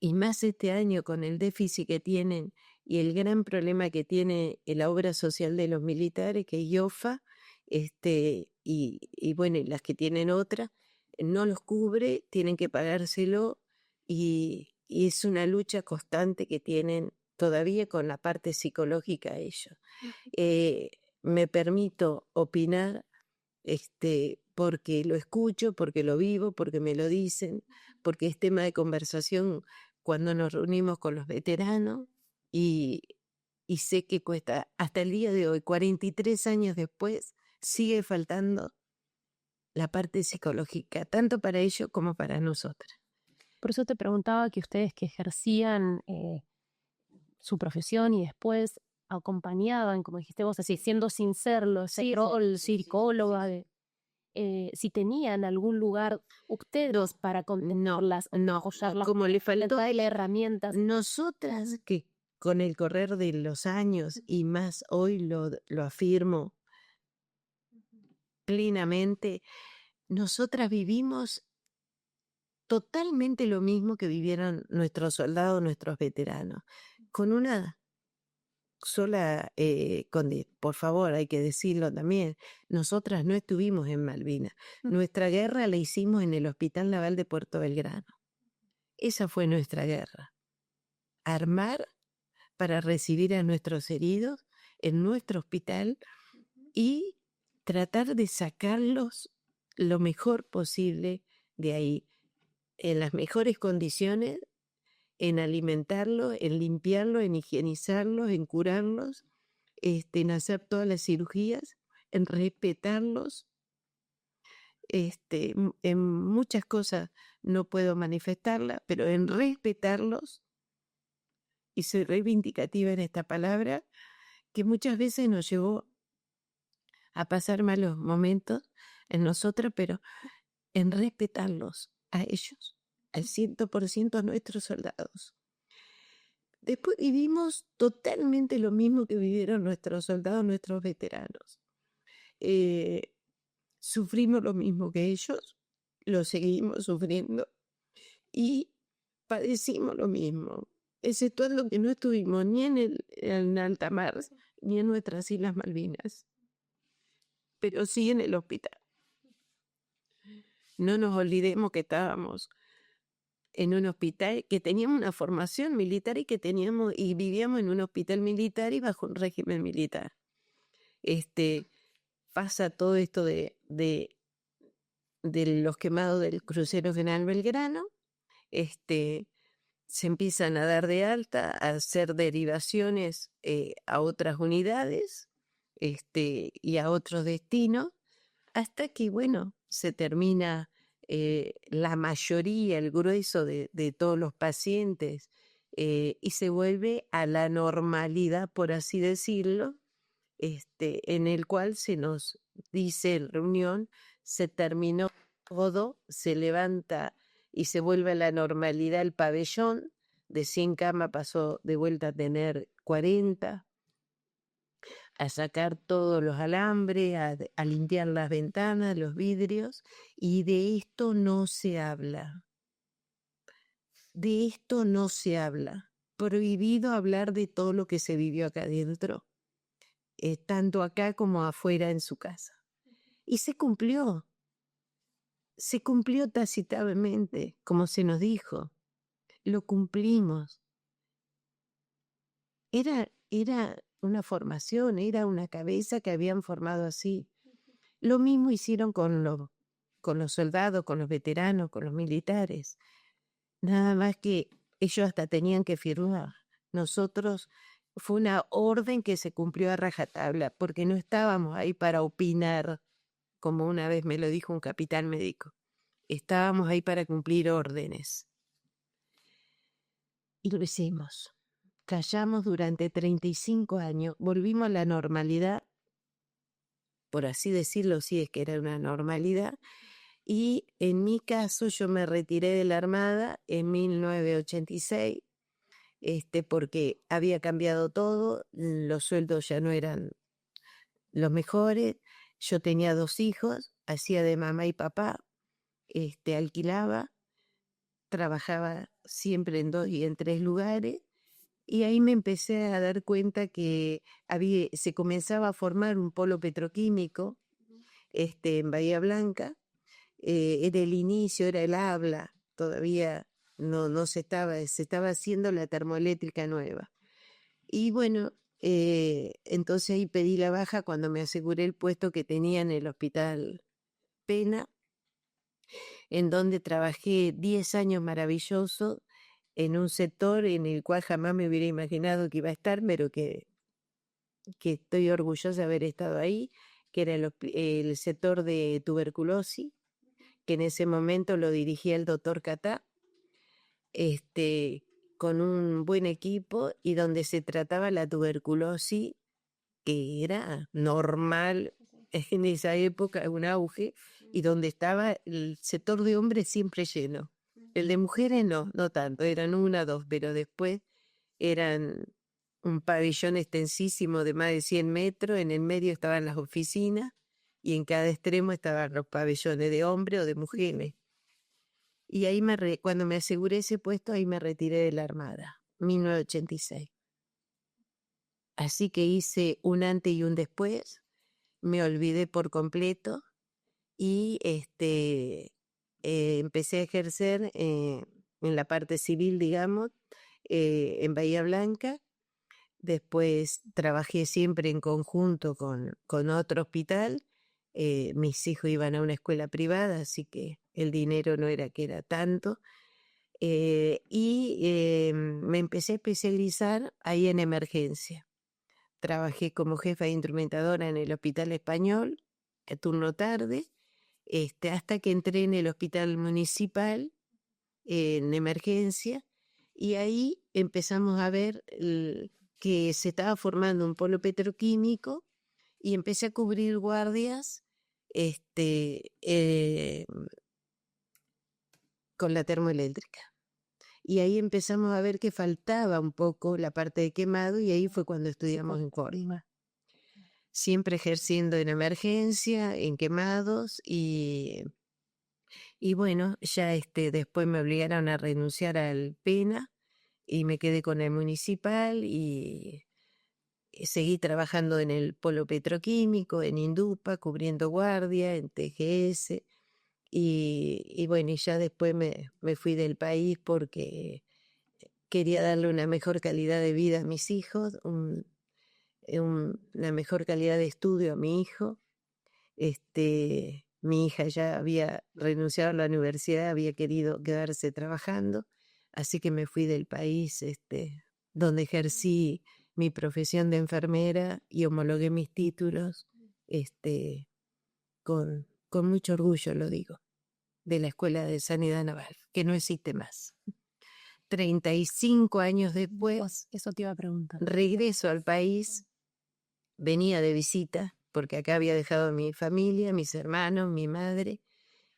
Speaker 2: y más este año con el déficit que tienen y el gran problema que tiene la obra social de los militares, que es IOFA, y bueno, y las que tienen otra, no los cubre, tienen que pagárselo, y es una lucha constante que tienen todavía con la parte psicológica ellos. Me permito opinar porque lo escucho, porque lo vivo, porque me lo dicen, porque es tema de conversación cuando nos reunimos con los veteranos, y sé que cuesta, hasta el día de hoy, 43 años después, sigue faltando la parte psicológica, tanto para ellos como para nosotras.
Speaker 1: Por eso te preguntaba que ustedes que ejercían su profesión y después acompañaban, como dijiste vos, así siendo sin serlo, ese rol psicóloga, si tenían algún lugar ustedes para contenerlas, apoyarlas,
Speaker 2: como le faltó
Speaker 1: darle herramientas.
Speaker 2: Nosotras, que con el correr de los años y más hoy lo afirmo plenamente, nosotras vivimos totalmente lo mismo que vivieron nuestros soldados, nuestros veteranos, con una sola, por favor, hay que decirlo también, nosotras no estuvimos en Malvinas. Nuestra guerra la hicimos en el Hospital Naval de Puerto Belgrano. Esa fue nuestra guerra. Armar para recibir a nuestros heridos en nuestro hospital y tratar de sacarlos lo mejor posible de ahí, en las mejores condiciones, en alimentarlos, en limpiarlos, en higienizarlos, en curarlos, en hacer todas las cirugías, en respetarlos. En muchas cosas no puedo manifestarla, pero en respetarlos, y soy reivindicativa en esta palabra, que muchas veces nos llevó a pasar malos momentos en nosotros, pero en respetarlos a ellos, al 100% a nuestros soldados. Después vivimos totalmente lo mismo que vivieron nuestros soldados, nuestros veteranos. Sufrimos lo mismo que ellos, lo seguimos sufriendo y padecimos lo mismo, exceptuando que no estuvimos ni en alta mar ni en nuestras Islas Malvinas, pero sí en el hospital. No nos olvidemos que estábamos en un hospital, que teníamos una formación militar y vivíamos en un hospital militar y bajo un régimen militar. Pasa todo esto de los quemados del crucero General Belgrano, se empiezan a dar de alta, a hacer derivaciones a otras unidades y a otros destinos, hasta que, bueno, se termina la mayoría, el grueso de todos los pacientes, y se vuelve a la normalidad, por así decirlo, en el cual se nos dice en reunión, se terminó todo, se levanta y se vuelve a la normalidad el pabellón, de 100 camas pasó de vuelta a tener 40. a sacar todos los alambres, a limpiar las ventanas, los vidrios, y de esto no se habla. De esto no se habla. Prohibido hablar de todo lo que se vivió acá adentro, tanto acá como afuera en su casa. Y se cumplió tácitamente, como se nos dijo. Lo cumplimos. Era una formación, era una cabeza que habían formado así. Lo mismo hicieron con los soldados, con los veteranos, con los militares. Nada más que ellos hasta tenían que firmar. Nosotros fue una orden que se cumplió a rajatabla, porque no estábamos ahí para opinar, como una vez me lo dijo un capitán médico. Estábamos ahí para cumplir órdenes. Y lo hicimos. Callamos durante 35 años, volvimos a la normalidad, por así decirlo, si es que era una normalidad, y en mi caso yo me retiré de la Armada en 1986, porque había cambiado todo, los sueldos ya no eran los mejores, yo tenía 2 hijos, hacía de mamá y papá, alquilaba, trabajaba siempre en 2 y en 3 lugares, y ahí me empecé a dar cuenta que se comenzaba a formar un polo petroquímico en Bahía Blanca. Era el inicio, era el habla, todavía no se estaba haciendo la termoeléctrica nueva. Y bueno, entonces ahí pedí la baja cuando me aseguré el puesto que tenía en el Hospital Pena, en donde trabajé 10 años maravillosos en un sector en el cual jamás me hubiera imaginado que iba a estar, pero que estoy orgullosa de haber estado ahí, que era el sector de tuberculosis, que en ese momento lo dirigía el doctor Catá, con un buen equipo y donde se trataba la tuberculosis, que era normal en esa época, un auge, y donde estaba el sector de hombres siempre lleno. El de mujeres no tanto, eran 1, 2, pero después eran un pabellón extensísimo de más de 100 metros, en el medio estaban las oficinas y en cada extremo estaban los pabellones de hombres o de mujeres. Y ahí cuando me aseguré ese puesto, ahí me retiré de la Armada, 1986. Así que hice un antes y un después, me olvidé por completo y empecé a ejercer en la parte civil, digamos, en Bahía Blanca. Después trabajé siempre en conjunto con otro hospital. Mis hijos iban a una escuela privada, así que el dinero no era que era tanto. Me empecé a especializar ahí en emergencia. Trabajé como jefa de instrumentadora en el Hospital Español, a turno tarde, hasta que entré en el Hospital Municipal en emergencia, y ahí empezamos a ver que se estaba formando un polo petroquímico y empecé a cubrir guardias con la termoeléctrica. Y ahí empezamos a ver que faltaba un poco la parte de quemado, y ahí fue cuando estudiamos en Córdoba. Siempre ejerciendo en emergencia, en quemados, y bueno, ya después me obligaron a renunciar al Pena y me quedé con el municipal y seguí trabajando en el polo petroquímico, en Indupa, cubriendo guardia, en TGS, y bueno, y ya después me fui del país porque quería darle una mejor calidad de vida a mis hijos, una mejor calidad de estudio a mi hijo. Mi hija ya había renunciado a la universidad, había querido quedarse trabajando, así que me fui del país, donde ejercí mi profesión de enfermera y homologué mis títulos, con mucho orgullo lo digo, de la Escuela de Sanidad Naval, que no existe más. 35 años después,
Speaker 1: Eso te iba a preguntar.
Speaker 2: Regreso al país, venía de visita, porque acá había dejado a mi familia, mis hermanos, mi madre,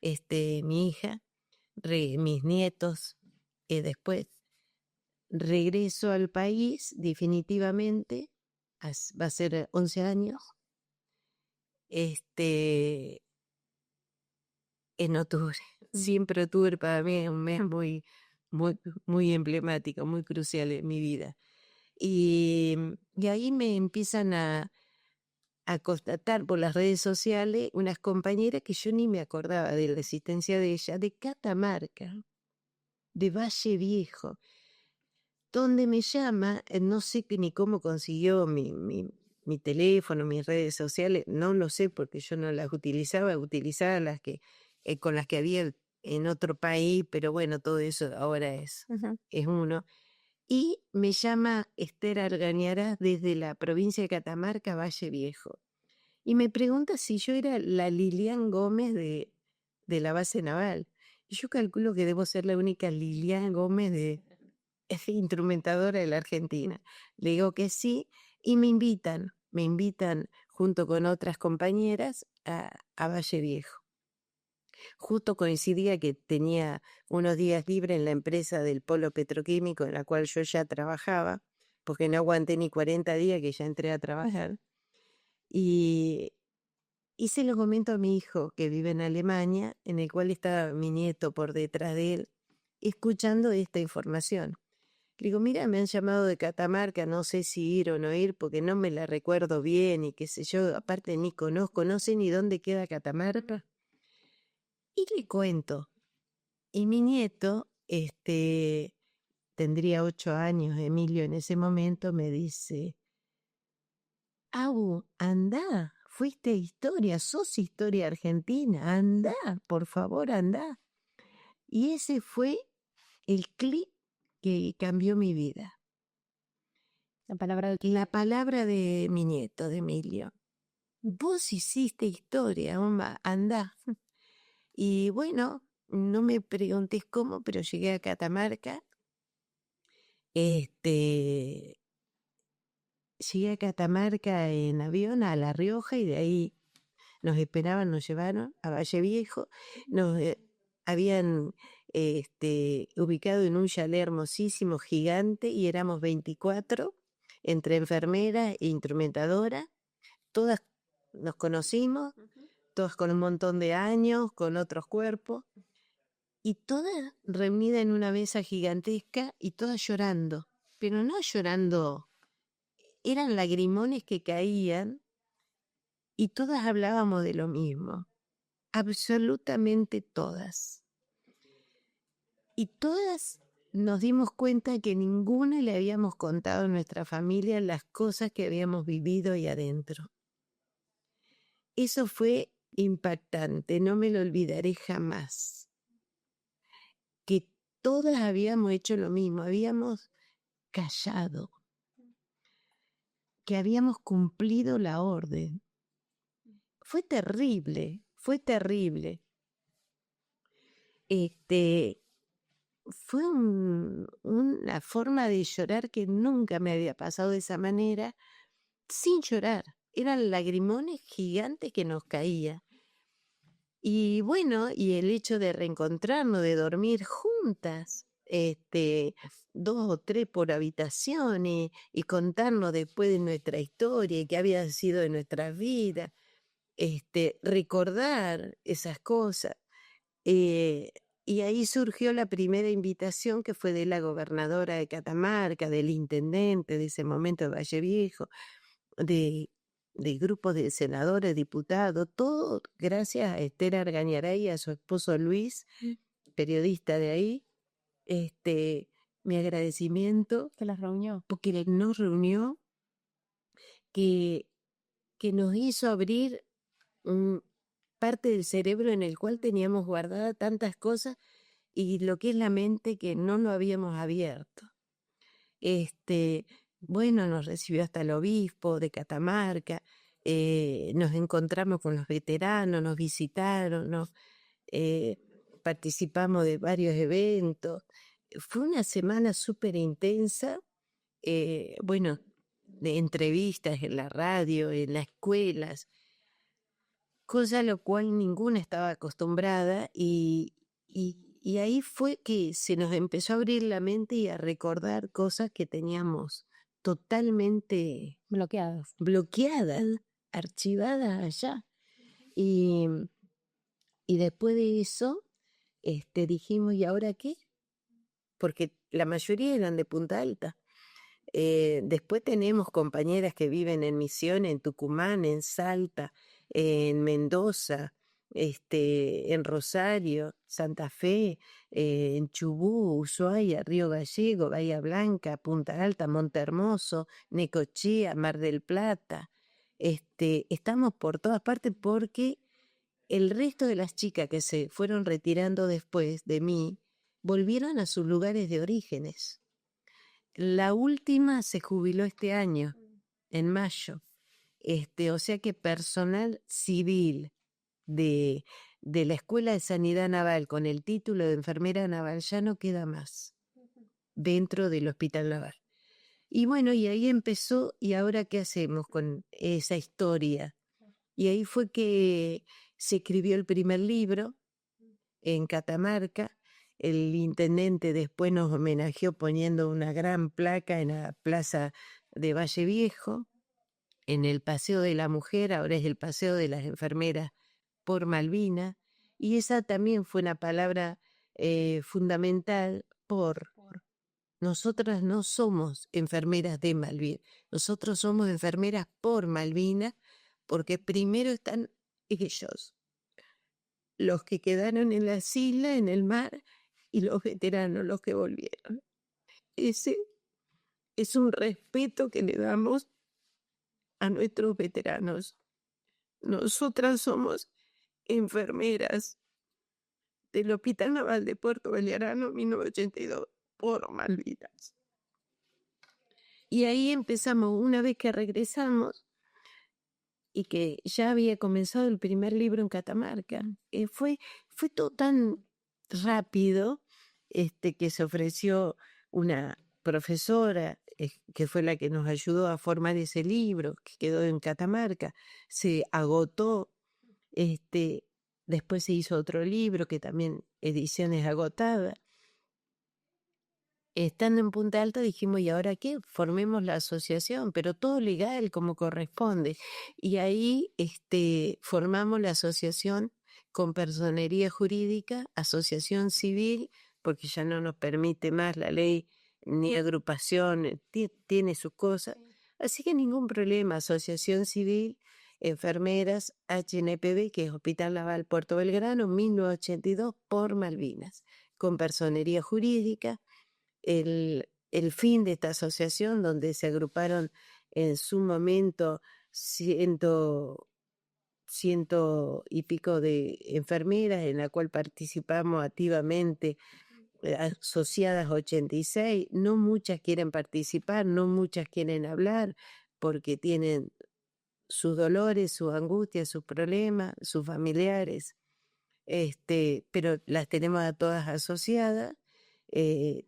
Speaker 2: mi hija, mis nietos. Después regreso al país definitivamente va a ser 11 años, en octubre. Siempre octubre para mí es un mes muy, muy, muy emblemático, muy crucial en mi vida. Y ahí me empiezan a constatar por las redes sociales unas compañeras que yo ni me acordaba de la existencia de ella, de Catamarca, de Valle Viejo, donde me llama, no sé ni cómo consiguió mi teléfono, mis redes sociales, no lo sé porque yo no las utilizaba las que con las que había en otro país, pero bueno, todo eso ahora es uno. Y me llama Esther Argañarás desde la provincia de Catamarca, Valle Viejo. Y me pregunta si yo era la Lilian Gómez de la base naval. Y yo calculo que debo ser la única Lilian Gómez es instrumentadora de la Argentina. Le digo que sí y me invitan junto con otras compañeras a Valle Viejo. Justo coincidía que tenía unos días libres en la empresa del polo petroquímico en la cual yo ya trabajaba, porque no aguanté ni 40 días que ya entré a trabajar. Y se lo comento a mi hijo que vive en Alemania, en el cual está mi nieto por detrás de él, escuchando esta información. Le digo, mira, me han llamado de Catamarca, no sé si ir o no ir, porque no me la recuerdo bien y qué sé yo, aparte ni conozco, no sé ni dónde queda Catamarca. Y le cuento. Y mi nieto, tendría 8 años, Emilio, en ese momento, me dice, Abu, andá, fuiste historia, sos historia argentina, andá, por favor, andá. Y ese fue el clic que cambió mi vida. La palabra de mi nieto, de Emilio. Vos hiciste historia, mamá, andá. Y bueno, no me preguntes cómo, pero llegué a Catamarca. Llegué a Catamarca en avión a La Rioja y de ahí nos esperaban, nos llevaron a Valle Viejo. Nos habían ubicado en un chalet hermosísimo, gigante, y éramos 24, entre enfermeras e instrumentadoras. Todas nos conocimos, todas con un montón de años, con otros cuerpos, y todas reunidas en una mesa gigantesca y todas llorando, pero no llorando, eran lagrimones que caían y todas hablábamos de lo mismo, absolutamente todas. Y todas nos dimos cuenta que ninguna le habíamos contado a nuestra familia las cosas que habíamos vivido ahí adentro. Eso fue impactante, no me lo olvidaré jamás. Que todas habíamos hecho lo mismo, habíamos callado, que habíamos cumplido la orden. Fue terrible, fue terrible. Fue una forma de llorar que nunca me había pasado de esa manera, sin llorar. Eran lagrimones gigantes que nos caían. Y bueno, y el hecho de reencontrarnos, de dormir juntas, 2 o 3 por habitación y contarnos después de nuestra historia y qué había sido de nuestras vidas, recordar esas cosas. Y ahí surgió la primera invitación que fue de la gobernadora de Catamarca, del intendente de ese momento de Valle Viejo, de grupos de senadores, diputados, todo gracias a Esther Argañarás y a su esposo Luis, periodista de ahí. Mi agradecimiento.
Speaker 1: Que las reunió.
Speaker 2: Porque nos reunió, que nos hizo abrir parte del cerebro en el cual teníamos guardadas tantas cosas y lo que es la mente que no lo habíamos abierto. Bueno, nos recibió hasta el obispo de Catamarca, nos encontramos con los veteranos, nos visitaron, participamos de varios eventos. Fue una semana súper intensa, bueno, de entrevistas en la radio, en las escuelas, cosa a lo cual ninguna estaba acostumbrada y ahí fue que se nos empezó a abrir la mente y a recordar cosas que teníamos totalmente bloqueadas, archivadas allá. Y después de eso, dijimos, ¿y ahora qué? Porque la mayoría eran de Punta Alta. Después tenemos compañeras que viven en Misiones, en Tucumán, en Salta, en Mendoza, en Rosario, Santa Fe, en Chubú, Ushuaia, Río Gallego, Bahía Blanca, Punta Alta, Monte Hermoso, Necochea, Mar del Plata. Estamos por todas partes porque el resto de las chicas que se fueron retirando después de mí volvieron a sus lugares de orígenes. La última se jubiló este año, en mayo. O sea que personal civil de la Escuela de Sanidad Naval con el título de enfermera naval ya no queda más dentro del Hospital Naval. Y bueno, y ahí empezó, ¿y ahora qué hacemos con esa historia? Y ahí fue que se escribió el primer libro en Catamarca. El intendente después nos homenajeó poniendo una gran placa en la plaza de Valle Viejo, en el Paseo de la Mujer, ahora es el Paseo de las Enfermeras por Malvina, y esa también fue una palabra fundamental por nosotras no somos enfermeras de Malvinas, nosotros somos enfermeras por Malvinas, porque primero están ellos, los que quedaron en las islas, en el mar, y los veteranos, los que volvieron. Ese es un respeto que le damos a nuestros veteranos. Nosotras somos enfermeras del Hospital Naval de Puerto Belgrano 1982 por Malvinas. Y ahí empezamos, una vez que regresamos y que ya había comenzado el primer libro en Catamarca, fue todo tan rápido que se ofreció una profesora que fue la que nos ayudó a formar ese libro, que quedó en Catamarca, se agotó, después se hizo otro libro que también ediciones agotadas. Estando en Punta Alta dijimos, ¿y ahora qué? Formemos la asociación, pero todo legal como corresponde. Y ahí formamos la asociación con personería jurídica, asociación civil, porque ya no nos permite más la ley ni agrupación, tiene sus cosas. Así que ningún problema, asociación civil, enfermeras, HNPB, que es Hospital Naval Puerto Belgrano, 1982 por Malvinas, con personería jurídica. El fin de esta asociación, donde se agruparon en su momento ciento y pico de enfermeras, en la cual participamos activamente, asociadas 86, no muchas quieren participar, no muchas quieren hablar, porque tienen sus dolores, sus angustias, sus problemas, sus familiares, pero las tenemos a todas asociadas.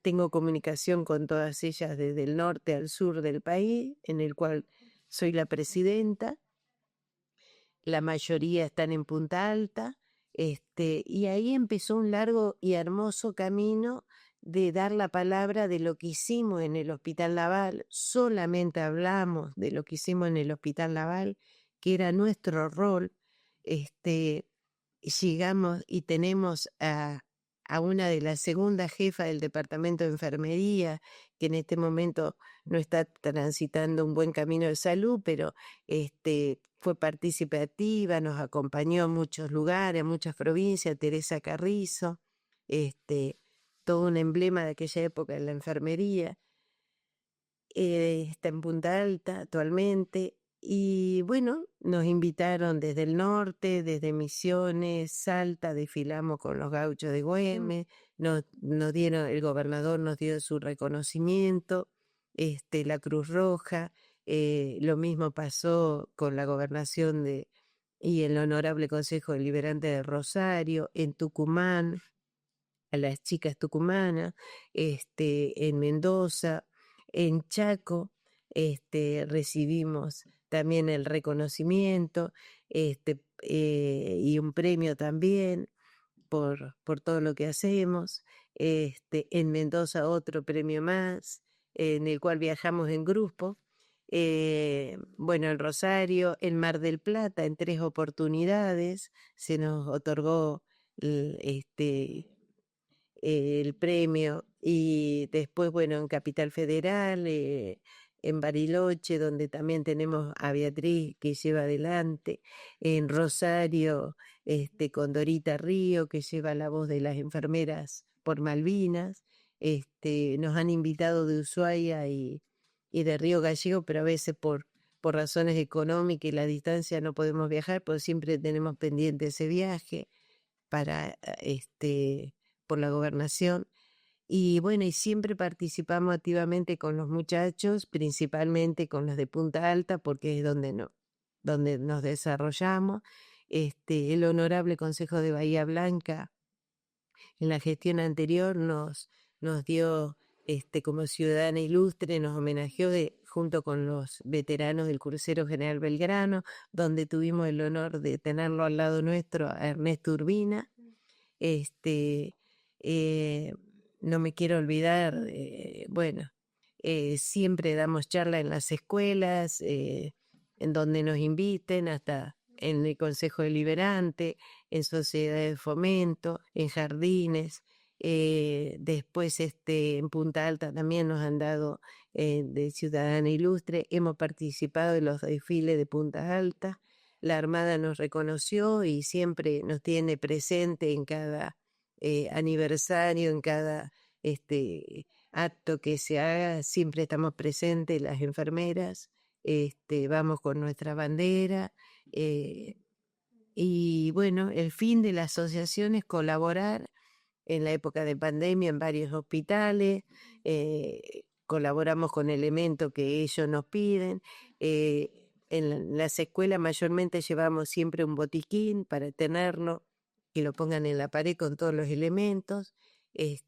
Speaker 2: Tengo comunicación con todas ellas desde el norte al sur del país, en el cual soy la presidenta. La mayoría están en Punta Alta, y ahí empezó un largo y hermoso camino de dar la palabra de lo que hicimos en el Hospital Naval. Solamente hablamos de lo que hicimos en el Hospital Naval, que era nuestro rol. Llegamos y tenemos a una de las segundas jefas del Departamento de Enfermería, que en este momento no está transitando un buen camino de salud, pero fue participativa, nos acompañó a muchos lugares, a muchas provincias, Teresa Carrizo, todo un emblema de aquella época en la enfermería. Está en Punta Alta actualmente. Y bueno, nos invitaron desde el norte, desde Misiones, Salta, desfilamos con los gauchos de Güemes, nos dieron, el gobernador nos dio su reconocimiento, la Cruz Roja, lo mismo pasó con la gobernación y el Honorable Consejo Deliberante de Rosario, en Tucumán, a las chicas tucumanas, en Mendoza, en Chaco, recibimos también el reconocimiento, y un premio también por todo lo que hacemos. En Mendoza otro premio más, en el cual viajamos en grupo. Bueno, en Rosario, en Mar del Plata, en 3 oportunidades se nos otorgó el premio. Y después, bueno, en Capital Federal, en Bariloche, donde también tenemos a Beatriz que lleva adelante, en Rosario, con Dorita Río, que lleva la voz de las enfermeras por Malvinas. Nos han invitado de Ushuaia y de Río Gallego, pero a veces por razones económicas y la distancia no podemos viajar, pues siempre tenemos pendiente ese viaje para por la gobernación. Y bueno, y siempre participamos activamente con los muchachos, principalmente con los de Punta Alta, porque es donde nos desarrollamos. El Honorable Consejo de Bahía Blanca en la gestión anterior nos dio como ciudadana ilustre, nos homenajeó junto con los veteranos del Crucero General Belgrano, donde tuvimos el honor de tenerlo al lado nuestro a Ernesto Urbina. Este, no me quiero olvidar, bueno, siempre damos charla en las escuelas, en donde nos inviten, hasta en el Consejo Deliberante, en sociedades de fomento, en jardines. Después en Punta Alta también nos han dado de Ciudadana Ilustre, hemos participado en los desfiles de Punta Alta. La Armada nos reconoció y siempre nos tiene presente en cada aniversario, en cada acto que se haga, siempre estamos presentes las enfermeras, vamos con nuestra bandera. Y bueno, el fin de la asociación es colaborar en la época de pandemia en varios hospitales, colaboramos con elementos que ellos nos piden. En las escuelas mayormente llevamos siempre un botiquín para tenerlo, que lo pongan en la pared con todos los elementos. Y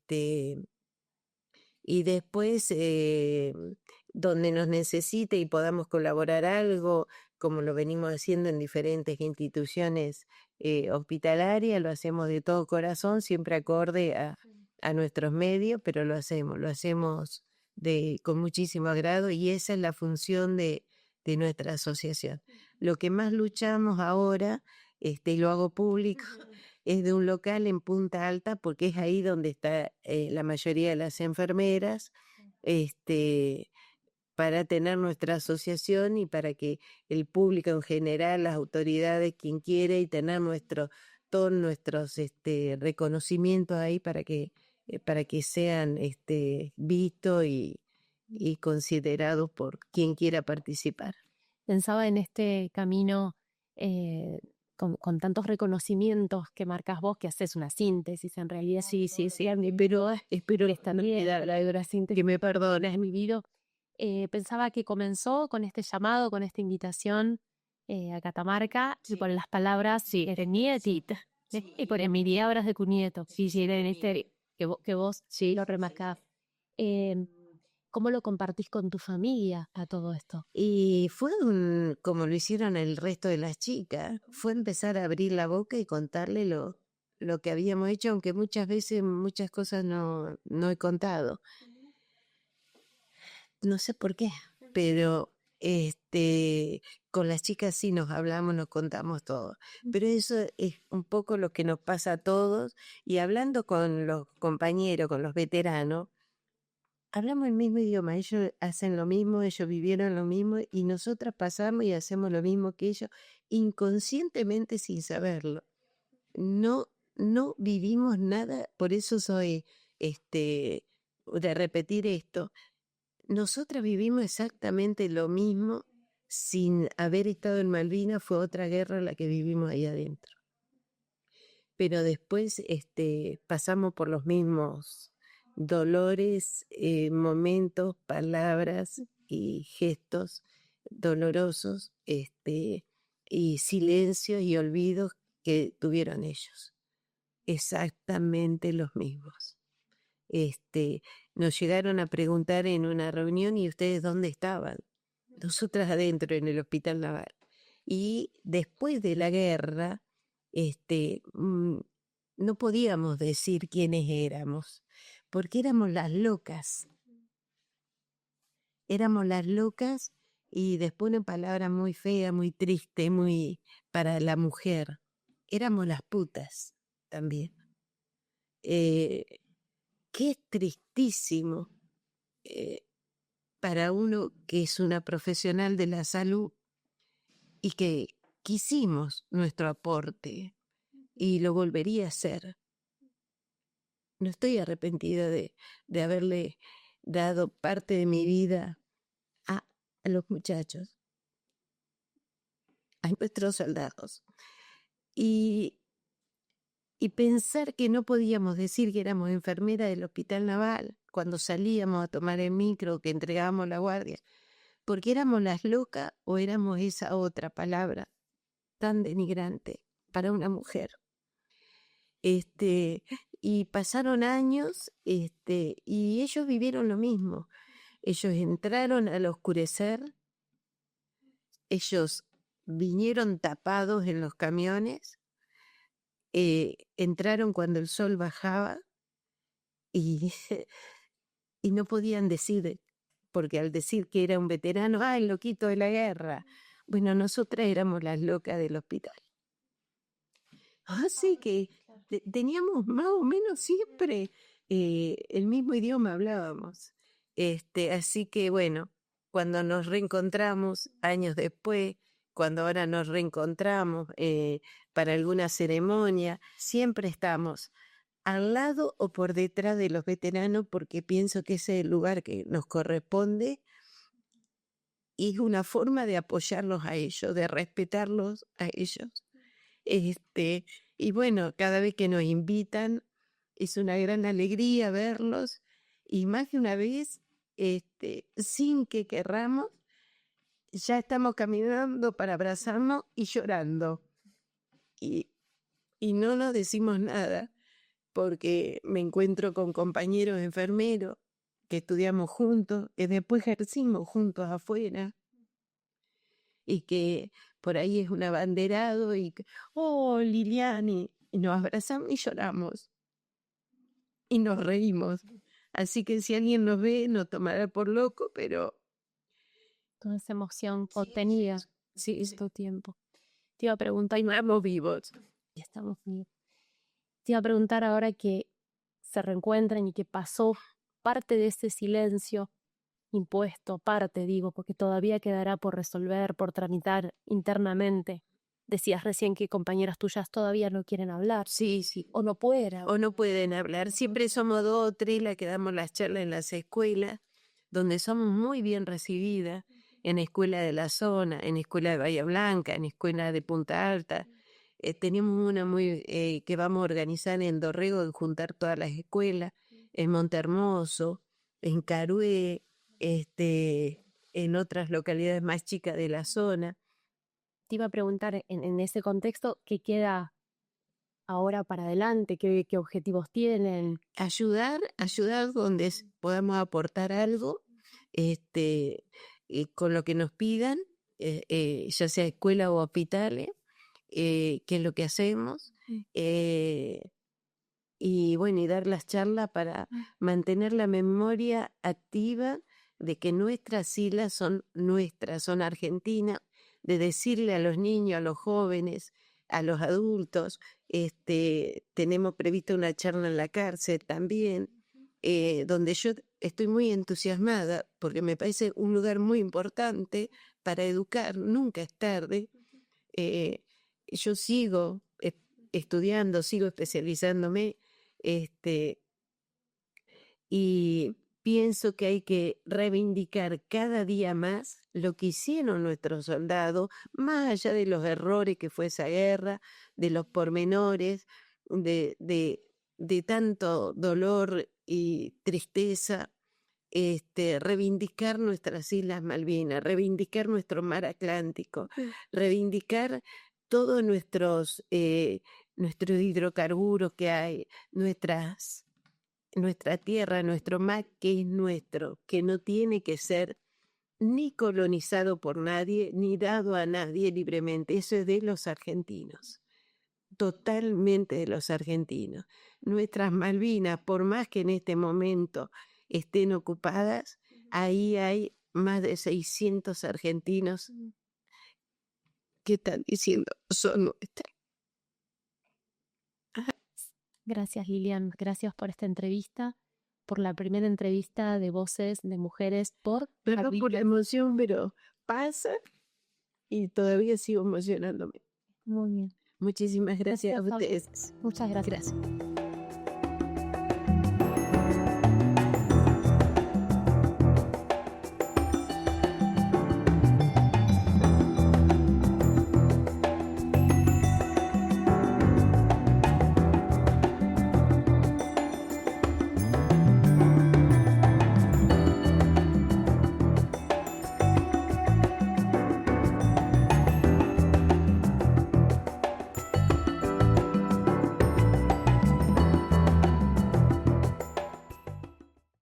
Speaker 2: después, donde nos necesite y podamos colaborar algo, como lo venimos haciendo en diferentes instituciones hospitalarias, lo hacemos de todo corazón, siempre acorde a nuestros medios, pero lo hacemos con muchísimo agrado y esa es la función de nuestra asociación. Lo que más luchamos ahora, y lo hago público, es de un local en Punta Alta, porque es ahí donde está la mayoría de las enfermeras, para tener nuestra asociación y para que el público en general, las autoridades, quien quiere, y tener todos nuestros reconocimientos ahí para que sean vistos y considerados por quien quiera participar.
Speaker 1: Pensaba en este camino con tantos reconocimientos que marcas vos, que haces una síntesis en realidad. Sí, Andy, pero espero que esta no queda la síntesis, que me perdones mi vida. Pensaba que comenzó con este llamado, con esta invitación a Catamarca, y por las palabras Nietit, y por Emilia Obras de Cunieto, que vos lo remarcás. ¿Cómo lo compartís con tu familia a todo esto?
Speaker 2: Y fue como lo hicieron el resto de las chicas, fue empezar a abrir la boca y contarle lo que habíamos hecho, aunque muchas veces muchas cosas no he contado. No sé por qué, pero con las chicas sí nos hablamos, nos contamos todo. Pero eso es un poco lo que nos pasa a todos. Y hablando con los compañeros, con los veteranos, hablamos el mismo idioma. Ellos hacen lo mismo, ellos vivieron lo mismo y nosotras pasamos y hacemos lo mismo que ellos, inconscientemente sin saberlo. No vivimos nada, por eso soy de repetir esto. Nosotras vivimos exactamente lo mismo sin haber estado en Malvinas, fue otra guerra la que vivimos ahí adentro. Pero después pasamos por los mismos dolores, momentos, palabras y gestos dolorosos, y silencios y olvidos que tuvieron ellos. Exactamente los mismos. Nos llegaron a preguntar en una reunión, ¿y ustedes dónde estaban? Nosotras adentro en el Hospital Naval. Y después de la guerra, no podíamos decir quiénes éramos, porque éramos las locas. éramos las locas y después una palabra muy fea, muy triste, muy para la mujer. Éramos las putas también. Que es tristísimo para uno que es una profesional de la salud y que quisimos nuestro aporte y lo volvería a hacer. No estoy arrepentida de haberle dado parte de mi vida a los muchachos, a nuestros soldados. Y pensar que no podíamos decir que éramos enfermeras del Hospital Naval cuando salíamos a tomar el micro, que entregábamos la guardia, porque éramos las locas o éramos esa otra palabra tan denigrante para una mujer. Y pasaron años, y ellos vivieron lo mismo. Ellos entraron al oscurecer, ellos vinieron tapados en los camiones, entraron cuando el sol bajaba y, y no podían decir, porque al decir que era un veterano, el loquito de la guerra. Bueno, nosotras éramos las locas del hospital. Así que teníamos más o menos siempre el mismo idioma hablábamos. Así que bueno, cuando nos reencontramos años después, cuando ahora nos reencontramos para alguna ceremonia, siempre estamos al lado o por detrás de los veteranos porque pienso que ese es el lugar que nos corresponde y es una forma de apoyarlos a ellos, de respetarlos a ellos. Y bueno, cada vez que nos invitan es una gran alegría verlos y más de una vez, sin que querramos, ya estamos caminando para abrazarnos y llorando. Y no nos decimos nada porque me encuentro con compañeros enfermeros que estudiamos juntos, que después ejercimos juntos afuera y que por ahí es un abanderado y Liliani, y nos abrazamos y lloramos y nos reímos. Así que si alguien nos ve, nos tomará por loco, pero
Speaker 1: toda esa emoción contenida
Speaker 2: sí,
Speaker 1: todo tiempo. Te iba a preguntar,
Speaker 2: y estamos vivos.
Speaker 1: ya estamos vivos. Te iba a preguntar ahora que se reencuentran y que pasó parte de ese silencio impuesto, parte digo, porque todavía quedará por resolver, por tramitar internamente. Decías recién que compañeras tuyas todavía no quieren hablar.
Speaker 2: Sí.
Speaker 1: O no pueden.
Speaker 2: O no pueden hablar. Siempre somos 2 o 3 las que damos las charlas en las escuelas, donde somos muy bien recibidas, en escuela de la zona, en escuela de Bahía Blanca, en escuela de Punta Alta. Tenemos una muy que vamos a organizar en Dorrego, en juntar todas las escuelas, en Montehermoso, en Carué, en otras localidades más chicas de la zona.
Speaker 1: Te iba a preguntar en ese contexto, ¿qué queda ahora para adelante? ¿Qué objetivos tienen?
Speaker 2: Ayudar donde podamos aportar algo, con lo que nos pidan, ya sea escuela o hospitales, que es lo que hacemos, y bueno, y dar las charlas para mantener la memoria activa de que nuestras islas son nuestras, son argentinas, de decirle a los niños, a los jóvenes, a los adultos, tenemos previsto una charla en la cárcel también, donde yo estoy muy entusiasmada porque me parece un lugar muy importante para educar, nunca es tarde. Yo sigo estudiando, sigo especializándome, y pienso que hay que reivindicar cada día más lo que hicieron nuestros soldados, más allá de los errores que fue esa guerra, de los pormenores, de tanto dolor y tristeza, reivindicar nuestras Islas Malvinas, reivindicar nuestro mar Atlántico, reivindicar todos nuestros hidrocarburos que hay, nuestra tierra, nuestro mar que es nuestro, que no tiene que ser ni colonizado por nadie, ni dado a nadie libremente. Eso es de los argentinos, totalmente de los argentinos. Nuestras Malvinas, por más que en este momento estén ocupadas, ahí hay más de 600 argentinos que están diciendo son nuestras.
Speaker 1: Gracias, Lilian. Gracias por esta entrevista, por la primera entrevista de voces de mujeres por
Speaker 2: Perdón por la emoción, pero pasa y todavía sigo emocionándome.
Speaker 1: Muy bien.
Speaker 2: Muchísimas gracias a
Speaker 1: Gracias a
Speaker 2: ustedes.
Speaker 1: Muchas gracias.
Speaker 2: Gracias.